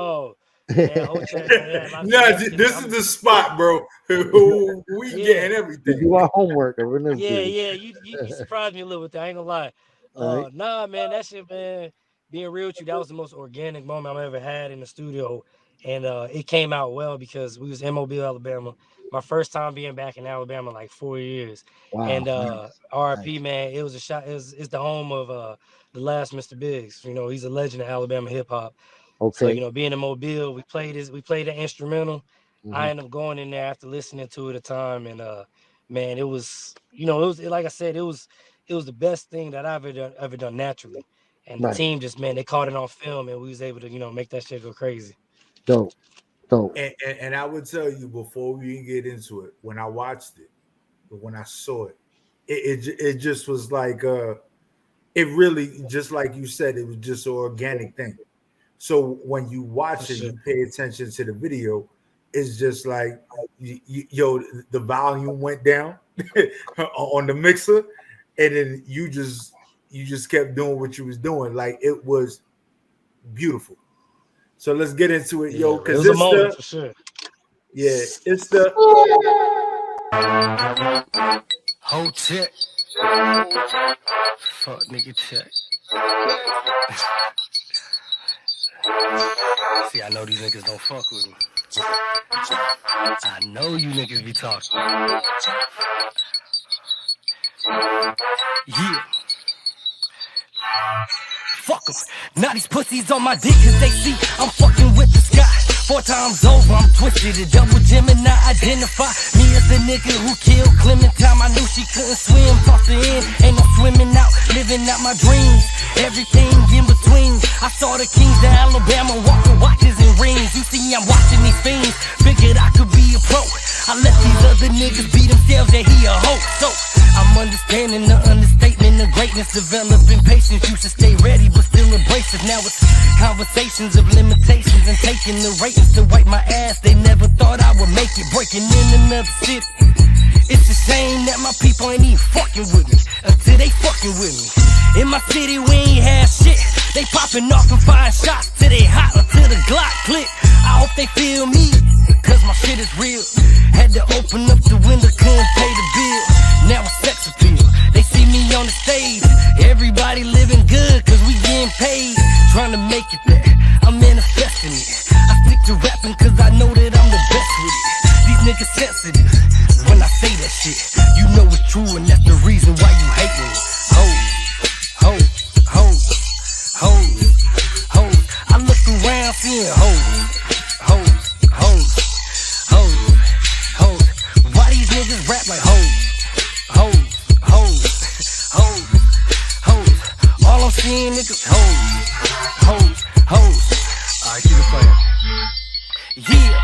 S3: man, whole check, man. Yeah, like I said,
S1: No,
S3: that's
S1: this is
S3: I'm
S1: the spot, bro. We
S3: yeah.
S1: getting
S2: we
S1: everything.
S2: do our homework over this
S3: Yeah,
S2: dude.
S3: yeah, you surprised me a little with that. I ain't gonna lie.
S2: All right.
S3: Nah, man, that shit, man. Being real with you, that was the most organic moment I've ever had in the studio, and it came out well because we was in Mobile, Alabama. My first time being back in Alabama, like 4 years,
S2: Wow.
S3: and
S2: Nice.
S3: RIP,
S2: Nice.
S3: man. It was a shot. It's the home of the last Mr. Biggs. He's a legend of Alabama hip hop. So,
S2: Okay.
S3: being in Mobile, we played the instrumental. I
S2: Hmm.
S3: ended up going in there after listening to it a time, and man, it was, like I said, it was the best thing that I've ever done naturally. And the
S2: Right.
S3: team just, man, they caught it on film and we was able to, make that shit go crazy.
S2: Dope. Dope.
S1: And I would tell you before we even get into it, when I watched it, but when I saw it, it just was like it really, just like you said, it was just an organic thing. So when you
S3: For
S1: watch it,
S3: sure.
S1: you pay attention to the video. It's just like, yo, the volume went down on the mixer, and then you just kept doing what you was doing. Like, it was beautiful. So let's get into it, yo,
S3: Yeah, man. It
S1: because
S3: was a
S1: it's
S3: moment
S1: the
S3: for sure.
S1: yeah, it's the
S4: Whole check. Fuck nigga check. See, I know these niggas don't fuck with me. I know you niggas be talking. Yeah. Fuck 'em. Now these pussies on my dick cause they see I'm fucking with the sky. 4 times over, I'm twisted. A double Gemini identify me as the nigga who killed Clementine. I knew she couldn't swim, tossed her in. Ain't no swimming out, living out my dreams. Everything in between. I saw the kings of Alabama walking watches and rings. You see, I'm watching these fiends. Figured I could be a pro. I let these other niggas be themselves, that he a hoe. So I'm understanding the understatement of greatness, developing patience. You should stay ready, but still abrasive. Now it's conversations of limitations and taking the ratings to wipe my ass. They never thought I would make it, breaking in another city. It's a shame that my people ain't even fucking with me until they fucking with me. In my city we ain't had shit. They popping off and firing shots till they hot until the Glock click. I hope they feel me, cause my shit is real. Had to open up the window, couldn't pay the bill. Now it's sex appeal. They see me on the stage. Everybody living good cause we getting paid. Trying to make it there, I'm manifesting it. I stick to rapping cause I know that I'm the best with it. These niggas sensitive when I say that shit. You know it's true and that's the reason why you hate me. Hoes, hoes, hoes, hoes. I look around seeing hoes, hoes, hoes, hoes, hoes. Why these niggas rap like hoes, hoes, hoes, hoes, hoes? All I'm seeing niggas hoes, hoes, hoes. Alright, keep it playing. Yeah.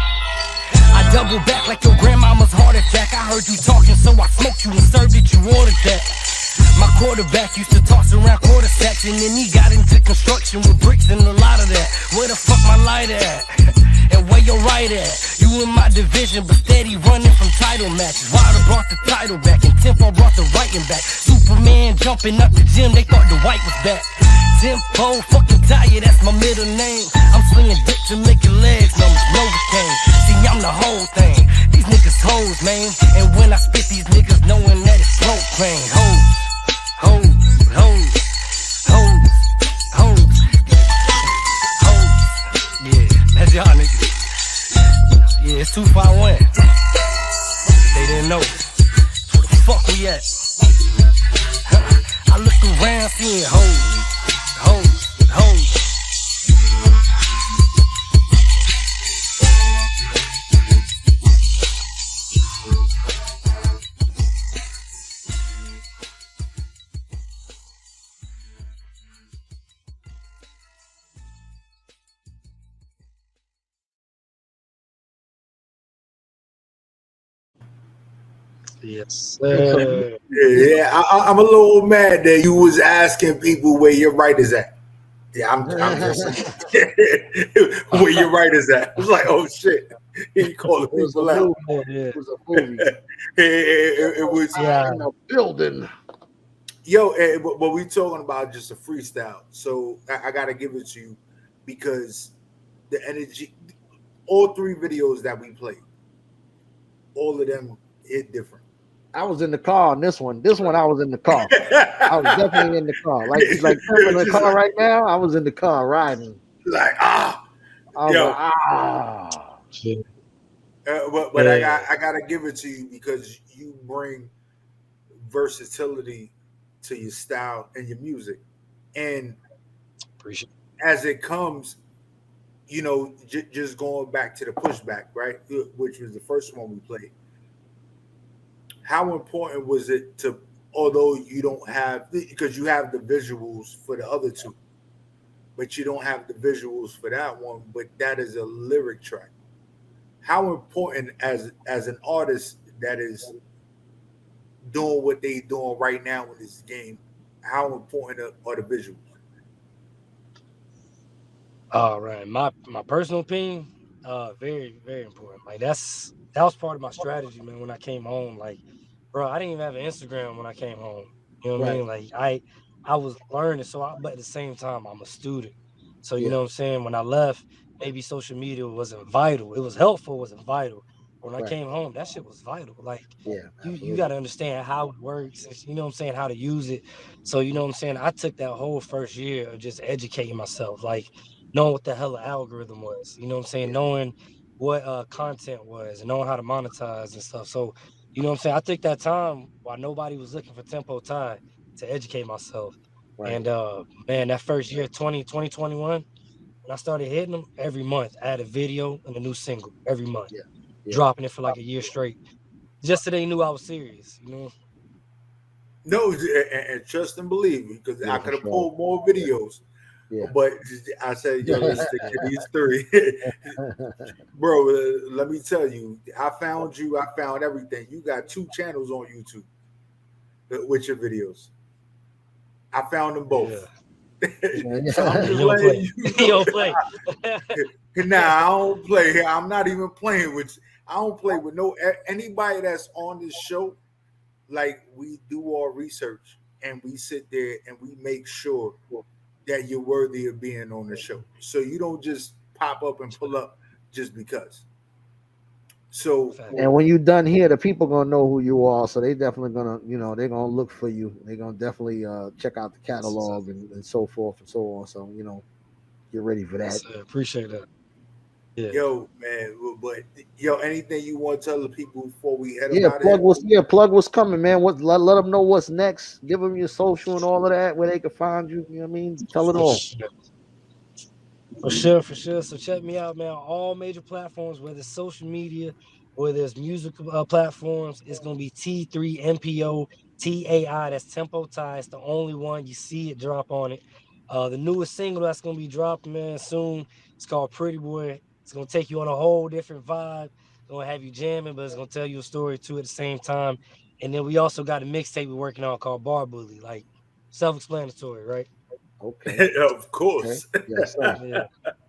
S4: I double back like your grandmama's heart attack. I heard you talking, so I smoked you and served it. You ordered that. My quarterback used to toss around quarter sacks, and then he got into construction with bricks and a lot of that. Where the fuck my light at? And where your right at? You in my division, but steady running from title matches. Wilder brought the title back, and Tempo brought the writing back. Superman jumping up the gym, they thought the white was back. T3mpo fucking Tai, that's my middle name. I'm slinging dick to make your legs numbers, Novocaine. See, I'm the whole thing. These niggas hoes, man. And when I spit, these niggas knowing that it's propane. Hoes, hoes, hoes, hoes, hoes, hoes. Yeah, that's y'all niggas. Yeah, it's 251. They didn't know. Where the fuck we at? I look around seeing hoes. Hoes, hoes.
S3: Yes, sir.
S1: Yeah, I'm a little mad that you was asking people where your right is at. Yeah, I'm just where your right is at. I was like, oh shit, he calling people out.
S2: It was a movie.
S1: It was
S2: In a building.
S1: yo, but we talking about just a freestyle. So I gotta give it to you because the energy, all three videos that we played, all of them hit different.
S2: I was in the car on this one. This one I was in the car. I was definitely in the car. Like I'm in the car right now. I was in the car riding.
S1: Like
S2: I was
S1: yo.
S2: like, ah.
S1: But I gotta give it to you because you bring versatility to your style and your music, and
S3: Appreciate
S1: as it comes, you know, just going back to the pushback, right, which was the first one we played. How important was it to, although you don't have, because you have the visuals for the other two, but you don't have the visuals for that one, but that is a lyric track. How important as an artist that is doing what they doing right now in this game, how important are the visuals?
S3: All right, my personal opinion, very very important. Like that was part of my strategy, man. When I came home, like, bro, I didn't even have an Instagram when I came home. You know what I mean? Like I was learning, but at the same time, I'm a student. So you know what I'm saying. When I left, maybe social media wasn't vital. It was helpful, wasn't vital. When I came home, that shit was vital. Like you got to understand how it works. You know what I'm saying? How to use it. So you know what I'm saying. I took that whole first year of just educating myself, like knowing what the hell the algorithm was, you know what I'm saying? Knowing what content was and knowing how to monetize and stuff. So, you know what I'm saying? I took that time while nobody was looking for T3mpo Tai to educate myself. And man, that first year, 2021, when I started hitting them every month, I had a video and a new single every month, dropping it for like a year straight. Just so they knew I was serious, you know?
S1: No, and trust and believe, because I could have pulled more videos. But I said, yo, let's stick to these three. Bro, let me tell you, I found you. I found everything. You got 2 channels on YouTube with your videos. I found them both. So I'm just
S3: You don't
S1: letting
S3: play.
S1: you
S3: You
S1: know.
S3: don't play.
S1: Nah, I don't play. I'm not even playing with. I don't play with anybody that's on this show. Like, we do our research and we sit there and we make sure that you're worthy of being on the show. So you don't just pop up and pull up just because. So
S3: Fact.
S2: And when you done here, the people gonna know who you are, so they definitely gonna, they're gonna look for you. They're gonna definitely check out the catalog and so forth and so on. So get ready for that.
S3: Yes, sir. Appreciate that. Yeah.
S1: yo, man, but anything you want to tell the people before we head up
S2: Yeah,
S1: out of here?
S2: plug what's coming, man. Let them know what's next. Give them your social and all of that, where they can find you. You know what I mean? Tell it
S3: For
S2: all.
S3: sure. For sure, for sure. So check me out, man. All major platforms, whether it's social media, whether it's music platforms, it's gonna be T3mpo Tai. That's Tempo Tai. It's the only one. You see it drop on it. The newest single that's gonna be dropping, man, soon. It's called Pretty Boy. It's gonna take you on a whole different vibe. It's gonna have you jamming, but it's gonna tell you a story too at the same time. And then we also got a mixtape we're working on called Bar Bully, like self-explanatory, right?
S2: Okay.
S1: Of
S2: Okay.
S1: course.
S2: Yes, sir.
S3: Yeah.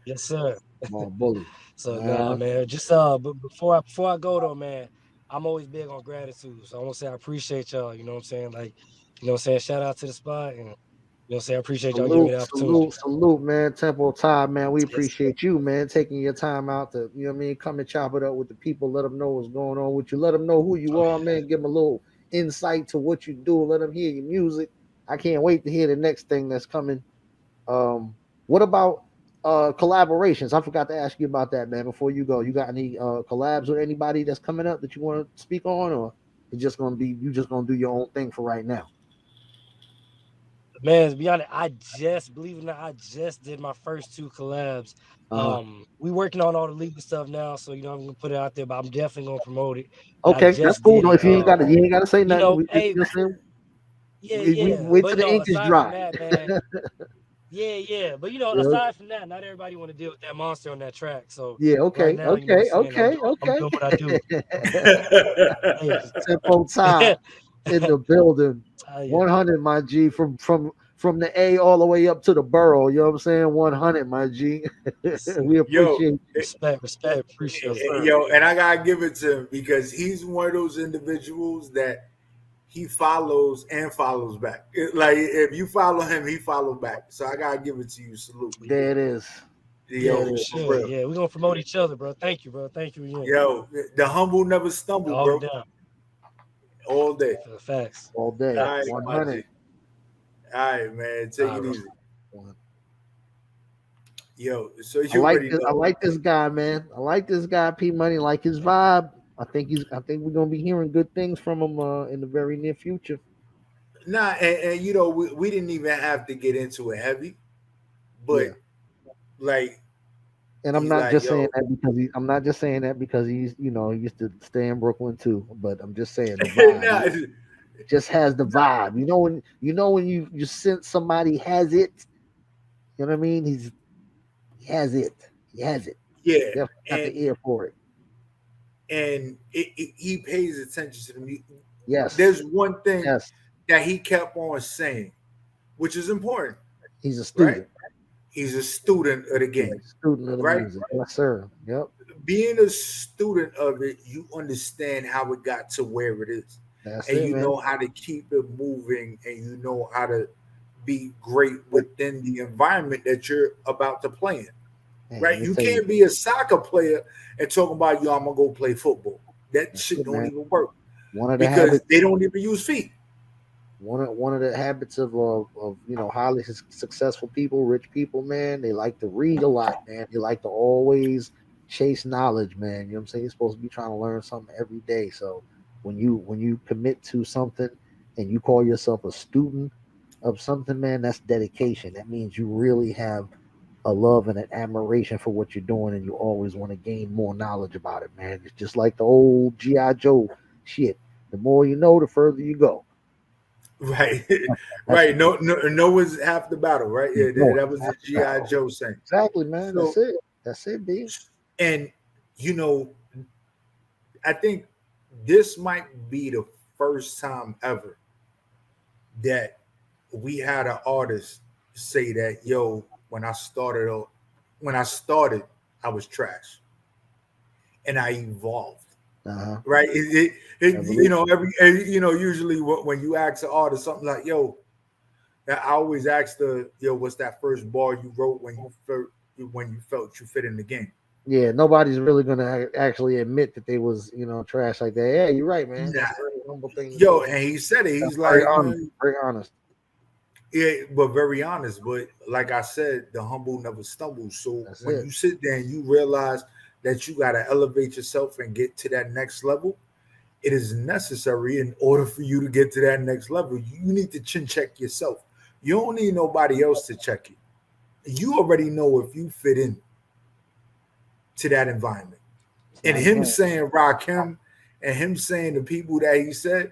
S3: Yes, sir.
S2: Ball bully.
S3: So nah, man. Just but before I go though, man, I'm always big on gratitude. So I want to say I appreciate y'all. You know what I'm saying? Like, you know what I'm saying? Shout out to the spot, and you know what I'm saying? I appreciate y'all giving me
S2: Salute,
S3: the opportunity.
S2: salute, salute, man. Tempo Time, man. We
S3: Yes,
S2: appreciate you, man, taking your time out to, come and chop it up with the people. Let them know what's going on with you. Let them know who you are, man. Give them a little insight to what you do. Let them hear your music. I can't wait to hear the next thing that's coming. What about collaborations? I forgot to ask you about that, man. Before you go, you got any collabs with anybody that's coming up that you want to speak on, or it's just gonna be you just gonna do your own thing for right now?
S3: man. To be honest, believe it or not, I just did my first 2 collabs.
S2: Uh-huh.
S3: We working on all the legal stuff now, so I'm gonna put it out there, but I'm definitely gonna promote it. But I
S2: Okay, that's
S3: just
S2: cool.
S3: did
S2: No,
S3: it.
S2: if you ain't gotta say nothing. We
S3: Hey,
S2: just saying
S3: yeah,
S2: we
S3: yeah.
S2: wait
S3: But
S2: till the ink is
S3: aside from
S2: dry.
S3: that, man. Yeah, yeah. But
S2: Yeah,
S3: aside from that, not everybody want to deal with that monster on that track. So
S2: yeah,
S3: right
S2: okay,
S3: now, you know what I'm
S2: okay,
S3: saying? I'm
S2: okay,
S3: doing I'm
S2: okay.
S3: doing what I do. Hey,
S2: Tempo Time in the building.
S3: yeah.
S2: 100, my G, from the A all the way up to the borough. You know what I'm saying? 100, my G.
S3: Yes, sir.
S2: We
S1: Yo,
S2: appreciate you.
S3: Respect, appreciate
S2: Yes,
S3: it.
S2: sir.
S1: yo, and I gotta give it to him because he's one of those individuals that he follows and follows back. Like, if you follow him, he follows back. So I gotta give it to you. Salute.
S2: There it is. There
S3: Yeah,
S2: it
S3: for
S1: Yo,
S2: is.
S1: for
S3: sure.
S1: real.
S3: Yeah, we're gonna promote each other, bro. Thank you, bro. Thank you again.
S1: Yo, the humble never stumble,
S3: All
S1: bro.
S3: down.
S1: All day.
S3: For the facts.
S2: All day.
S1: All right,
S3: Facts.
S1: my
S2: 100.
S1: G. All right, man. Take it
S3: Bro.
S1: easy. Yo, so
S2: I
S1: you
S2: like
S1: already
S2: this. I
S1: know.
S2: like this guy, man. I like this guy, P Money. Like his vibe. I think we're gonna be hearing good things from him in the very near future.
S1: Nah, and we didn't even have to get into it heavy, but
S2: Yeah.
S1: like,
S2: And I'm
S1: he's
S2: not
S1: like,
S2: just saying
S1: yo,
S2: that because I'm not just saying that because he's, he used to stay in Brooklyn too. But I'm just saying the vibe.
S1: nah,
S2: He just has the vibe. When you sense somebody has it. You know what I mean? He has it. He has it.
S1: yeah,
S2: Definitely got the
S1: and
S2: ear for it.
S1: he pays attention to the music.
S2: Yes.
S1: There's one thing
S2: Yes.
S1: that he kept on saying, which is important,
S2: He's a
S1: right?
S2: student.
S1: He's a student of the
S2: Yeah,
S1: game,
S2: student of the
S1: right?
S2: music. Yes, sir. Yep.
S1: Being a student of it, you understand how it got to where it is,
S2: That's
S1: and
S2: it,
S1: you
S2: man.
S1: know how to keep it moving, and you know how to be great within the environment that you're about to play in.
S2: Man, let
S1: Right?
S2: me
S1: You
S2: tell you.
S1: can't be a soccer player and talking about, yo, I'm gonna go play football. That
S2: That's
S1: shit
S2: it,
S1: don't
S2: man.
S1: even work
S2: One of the
S1: because
S2: habits.
S1: they don't even use feet.
S2: One of the habits of highly successful people, rich people, man, they like to read a lot, man. They like to always chase knowledge, man. You know what I'm saying? You're supposed to be trying to learn something every day. So when you commit to something and you call yourself a student of something, man, that's dedication. That means you really have a love and an admiration for what you're doing, and you always want to gain more knowledge about it, man. It's just like the old GI Joe shit. The more you know, the further you go.
S1: Right,
S2: That's
S1: right. No one's half the battle, right? Yeah,
S2: no,
S1: that was the GI Joe saying.
S2: exactly, man. That's
S1: So,
S2: it. That's it, B.
S1: and you know, I think this might be the first time ever that we had an artist say that, yo, when I started, I was trash, and I evolved. Right? Usually when you ask an artist something like, yo, I always ask what's that first bar you wrote when you felt you fit in the game?
S2: Yeah, nobody's really gonna actually admit that they was, trash like that. Yeah, you're right, man.
S1: Nah.
S2: That's a very humble thing to
S1: Yo,
S2: do.
S1: and he said it. He's
S2: Very
S1: like,
S2: honest, very honest.
S1: yeah, but very honest. But like I said, the humble never stumbles. So
S2: That's
S1: when
S2: it.
S1: you sit there and you realize that you got to elevate yourself and get to that next level, it is necessary in order for you to get to that next level. You need to chin check yourself. You don't need nobody else to check you. You already know if you fit in to that environment. And him saying Rakim and him saying the people that he said,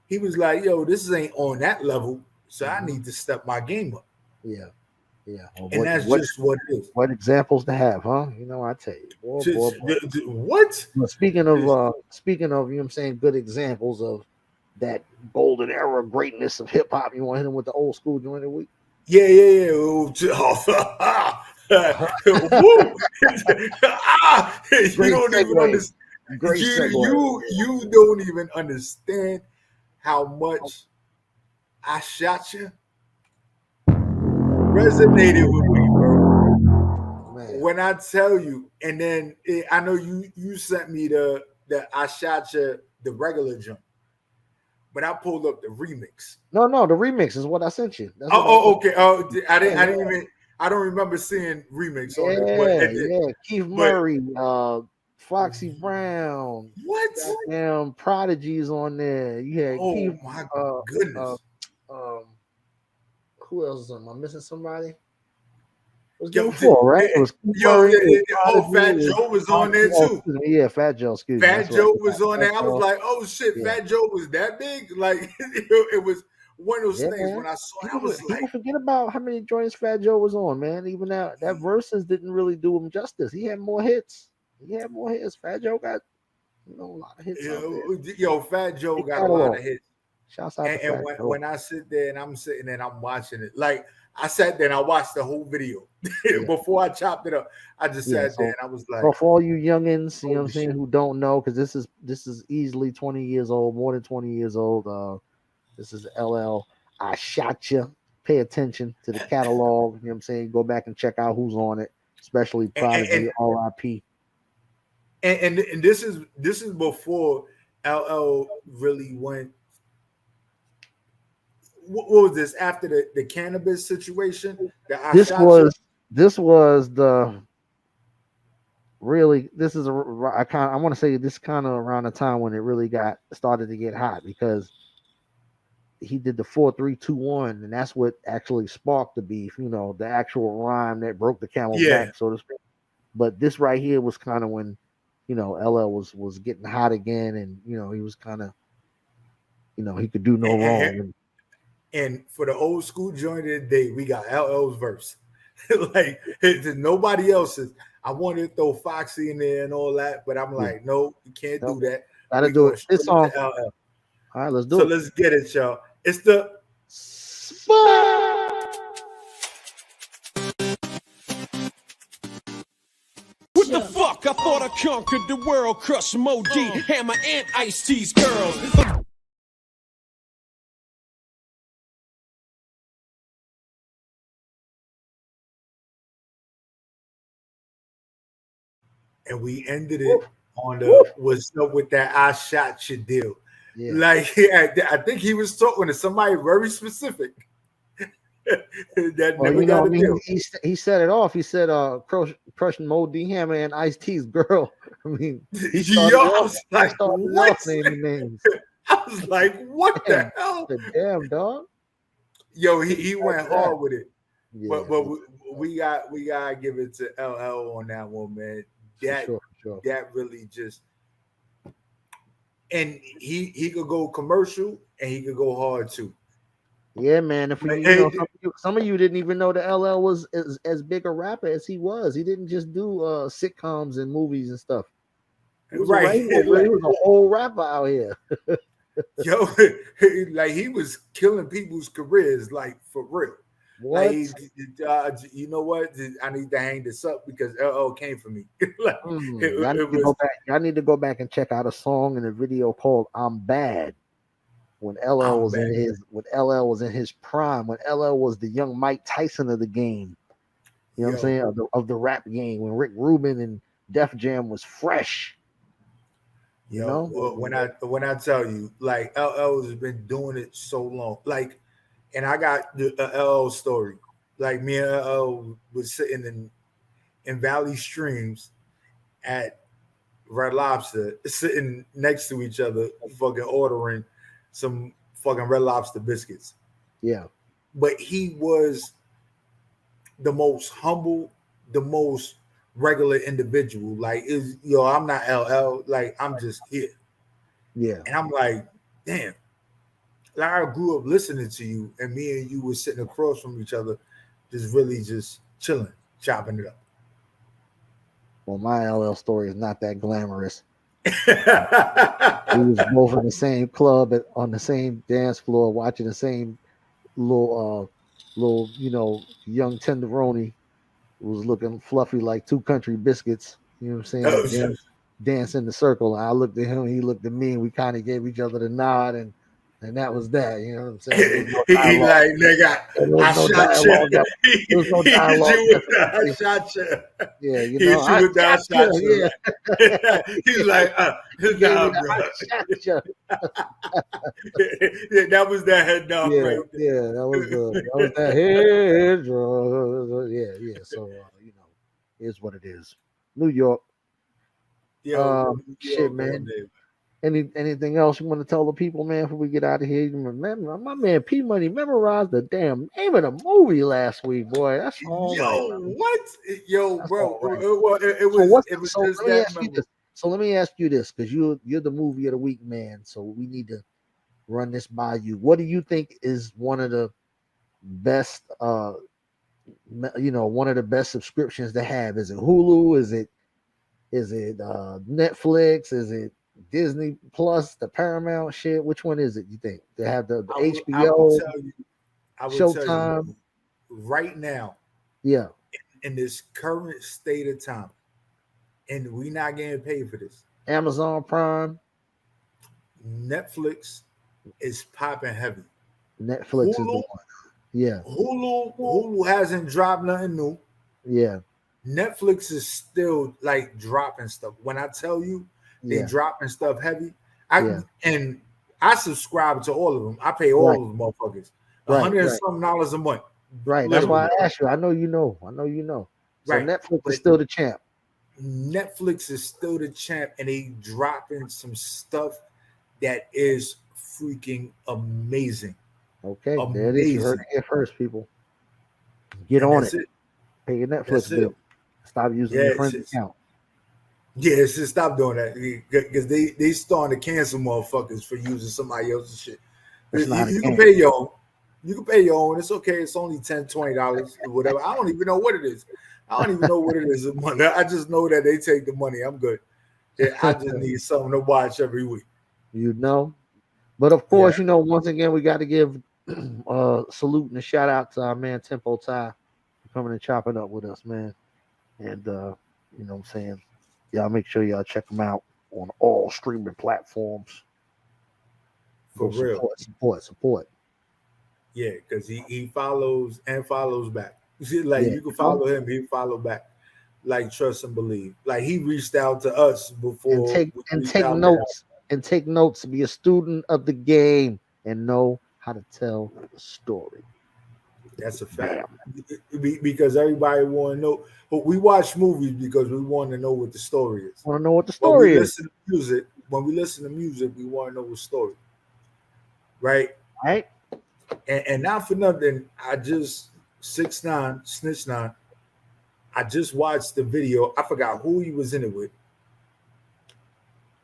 S1: he was like, yo, this ain't on that level. So I need to step my game up.
S2: Yeah. Yeah. Well,
S1: And that's just what it is.
S2: What examples to have, huh? I tell you. Boy.
S1: What?
S2: Well, speaking of, you know what I'm saying, good examples of that golden era greatness of hip hop. You want to hit him with the old school joint of the week?
S1: Yeah. Woo. You don't even understand. You don't even understand how much I shot you resonated with me, bro. Man. When I tell you, and then I know you sent me the I shot you the regular jump, but I pulled up the remix.
S2: No, the remix is what I sent you. That's
S1: okay. I don't remember seeing remix on it.
S2: But Keith Murray, Foxy Brown,
S1: what?
S2: Damn Prodigy's on there. You had Keith.
S1: My goodness.
S2: Who else is on? Am I missing somebody? It was before, right? It was
S1: Fat Joe was on there too.
S2: Yeah, Fat Joe. Excuse me.
S1: Fat Joe was on there. I was like, oh shit, Fat Joe was that big? Like it was one of those things when I saw it. I was like,
S2: people forget about how many joints Fat Joe was on, man. Even that Versus didn't really do him justice. He had more hits. Fat Joe got a lot of hits.
S1: Fat Joe got a lot of hits.
S2: Shouts out to Fat Joe.
S1: When I sit there and I'm sitting there and I'm watching it, like I sat there and I watched the whole video before I chopped it up. I just sat there and I was like,
S2: for all you youngins, you know what I'm saying, who don't know, because this is easily 20 years old, more than 20 years old. This is LL. I shot you. Pay attention to the catalog. You know what I'm saying? Go back and check out who's on it, especially Prodigy, R.I.P.
S1: And this is before LL really went. What was this after the cannabis situation? This was
S2: the really. This is I want to say this kind of around the time when it really started to get hot, because he did the 4-3-2-1, and that's what actually sparked the beef. The actual rhyme that broke the camel's back, so to speak. But this right here was kind of when LL was getting hot again, and he was kind of he could do no wrong.
S1: And for the old school joint of the day, we got LL's verse. Like nobody else's. I wanted to throw Foxy in there and all that, but I'm like, no, you can't do that.
S2: Gotta do it. It's on. All right, let's do it.
S1: So let's get it, y'all. It's the
S5: What the fuck? I thought I conquered the world, crush Mo D, Hammer and Ice-T's girls.
S1: And we ended it on the what's up with that I shot you deal. Yeah. Like I think he was talking to somebody very specific.
S2: He set it off. He said crushing Mo D Hammer and Ice-T's girl. I mean,
S1: I was like, what? I was like, what the hell?
S2: Damn, dog.
S1: Yo, he went hard with it. Yeah. But we gotta give it to LL on that one, man. That really just, and he could go commercial and he could go hard too.
S2: Yeah, man. If some of you didn't even know that LL was as big a rapper as he was. He didn't just do sitcoms and movies and stuff. He was a whole rapper out here.
S1: Yo, like he was killing people's careers, like for real.
S2: What?
S1: You know what? I need to hang this up because LL came for me. Like,
S2: Y'all need
S1: it
S2: to go
S1: was.
S2: back. Y'all need to go back and check out a song in a video called "I'm Bad." When LL
S1: I'm
S2: was in
S1: bad.
S2: his prime, when LL was the young Mike Tyson of the game, you know what I'm
S1: Yo,
S2: saying, of the rap game, when Rick Rubin and Def Jam was fresh, you
S1: yo.
S2: know.
S1: When I tell you, like LL has been doing it so long, like, and I got the LL story. Like me and LL was sitting in Valley Streams at Red Lobster, sitting next to each other, fucking ordering some fucking Red Lobster biscuits.
S2: Yeah,
S1: But he was the most humble, the most regular individual. Like, is yo, I'm not LL. Like, I'm just here,
S2: yeah.
S1: and I'm like, damn. Like, I grew up listening to you, and me and you were sitting across from each other, just really just chilling, chopping it
S2: Well, my LL story is not that glamorous. We
S1: up.
S2: was both in the same club on the same dance floor, watching the same little young tenderoni who was looking fluffy like two country biscuits. You know what I'm saying? Dance in the circle. I looked at him, he looked at me, and we kind of gave each other the nod, and that was that. You know what I'm saying? There was no
S1: he
S2: dialogue.
S1: like, nigga,
S2: There was
S1: I
S2: no
S1: shot you.
S2: dialogue. There was no
S1: He hit
S2: dialogue.
S1: you with the I shot you.
S2: Yeah,
S1: He hit you
S2: I
S1: with the I
S2: shot
S1: shot
S2: you.
S1: you.
S2: Yeah,
S1: He's like,
S2: he gave me
S1: nah,
S2: the
S1: bro.
S2: I shot you.
S1: That was that head knock
S2: Yeah,
S1: right
S2: yeah, that was that head. Yeah. So is what it is. New York.
S1: there. Yo, New
S2: Shit,
S1: York all
S2: man.
S1: day.
S2: Anything else you want to tell the people, man, before we get out of here? You remember, my man P Money memorized the damn name of the movie last week, boy. That's all right.
S1: Yo, what? Yo,
S2: That's
S1: bro,
S2: all right.
S1: it
S2: So
S1: was
S2: what's
S1: it was
S2: so
S1: just
S2: let me
S1: that
S2: ask you
S1: memorable.
S2: this. So let me ask you this, because you're the movie of the week, man. So we need to run this by you. What do you think is one of the best one of the best subscriptions to have? Is it Hulu? Is it Netflix? Is it Disney Plus, the Paramount shit? Which one is it, you think? They have the
S1: I will
S2: HBO,
S1: tell you,
S2: Showtime?
S1: right now,
S2: Yeah,
S1: in this current state of time, and we not getting paid for this.
S2: Amazon Prime.
S1: Netflix is popping heavy.
S2: Netflix is the
S1: Hulu,
S2: one. Yeah,
S1: Hulu hasn't dropped nothing new.
S2: yeah,
S1: Netflix is still like dropping stuff. When I tell you they
S2: yeah,
S1: dropping stuff heavy,
S2: yeah.
S1: I subscribe to all of them. I pay
S2: Right,
S1: all of them motherfuckers.
S2: right,
S1: $100 and
S2: right,
S1: something dollars a month.
S2: right. That's why
S1: Literally.
S2: I asked you. I know you know. I know you know. So
S1: Right.
S2: Netflix
S1: But
S2: is still the champ.
S1: Netflix is still the champ, and they dropping some stuff that is freaking amazing.
S2: Okay, there it is. You heard
S1: Amazing.
S2: it here first, people. Get
S1: And
S2: on
S1: that's
S2: it.
S1: it.
S2: Pay your
S1: That's
S2: Netflix
S1: it.
S2: bill. Stop using
S1: Yeah,
S2: your
S1: it's
S2: friend's
S1: just,
S2: account.
S1: yeah, it's just stop doing that because they starting to cancel motherfuckers for using somebody else's shit.
S2: It's not a
S1: You can
S2: game.
S1: pay your own. You can pay your own. It's okay. It's only $10, $20, whatever. I don't even know what it is. I don't even know what it is a month. I just know that they take the money. I'm good. Yeah, I just need something to watch every week.
S2: You know. But of
S1: Yeah,
S2: course, once again, we got to give salute and a shout out to our man T3mpo Tai for coming and chopping up with us, man. And you know what I'm saying? Y'all make sure y'all check him out on all streaming platforms.
S1: for
S2: Go
S1: real.
S2: support.
S1: Yeah, because he follows and follows back. You see, like
S2: Yeah.
S1: you can follow him, he follow back. Like trust and believe. Like he reached out to us
S2: And
S1: before
S2: take
S1: we
S2: and
S1: reached
S2: take
S1: out to him.
S2: notes and take notes. Be a student of the game and know how to tell the story.
S1: That's a fact.
S2: Bam.
S1: Because everybody want to know. But we watch movies because we want to know what the story is.
S2: Want to know what the
S1: When we
S2: story is,
S1: listen to music, we want to know what story, right?
S2: right?
S1: And not for nothing, I just 6ix9ine, Snitch 9. I just watched the video. I forgot who he was in it with,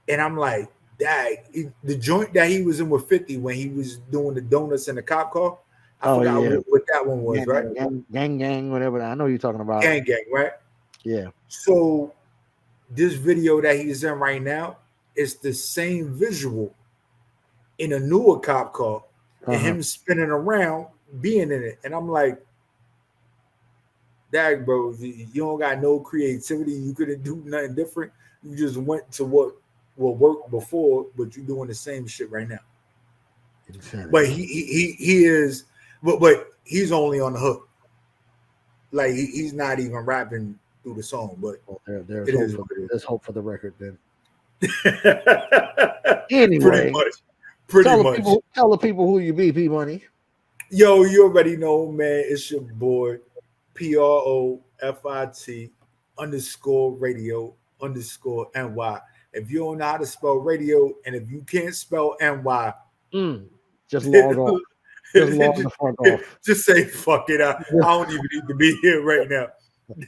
S1: and I'm like, "Dang!" The joint that he was in with 50 when he was doing the donuts in the cop car. I
S2: Oh
S1: forgot
S2: yeah,
S1: what that one was, right?
S2: gang, whatever. I know what you're talking about.
S1: Gang, right?
S2: Yeah.
S1: So this video that he's in right now is the same visual in a newer cop car and him spinning around being in it. And I'm like, Dag, bro, you don't got no creativity. You couldn't do nothing different. You just went to what worked before, but you're doing the same shit right now.
S2: Insanity.
S1: But he is, but he's only on the hook. Like he's not even rapping through the song. But
S2: Well, there's
S1: it
S2: hope
S1: is
S2: for,
S1: what it is.
S2: there's hope for the record then.
S1: Pretty
S2: Anyway,
S1: much. Pretty
S2: tell
S1: much.
S2: the people who you be, P Money.
S1: Yo, you already know, man. It's your boy, PROFIT_radio_NY. If you don't know how to spell radio, and if you can't spell NY,
S2: Just log off. Just log the fuck off.
S1: just say fuck it out. I don't even need to be here right now.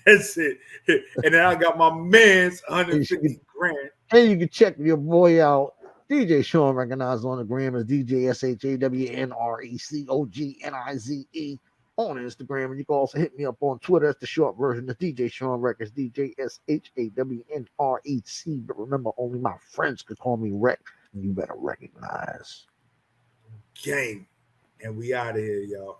S1: That's it. And then I got my man's 150 grand.
S2: And you can check your boy out. DJ Sean, recognized on the gram as DJ SHAWNRECOGNIZE on Instagram. And you can also hit me up on Twitter. That's the short version of DJ Sean Records, DJ SHAWNREC. But remember, only my friends could call me Rec, and you better recognize.
S1: Game. And we out of here, y'all.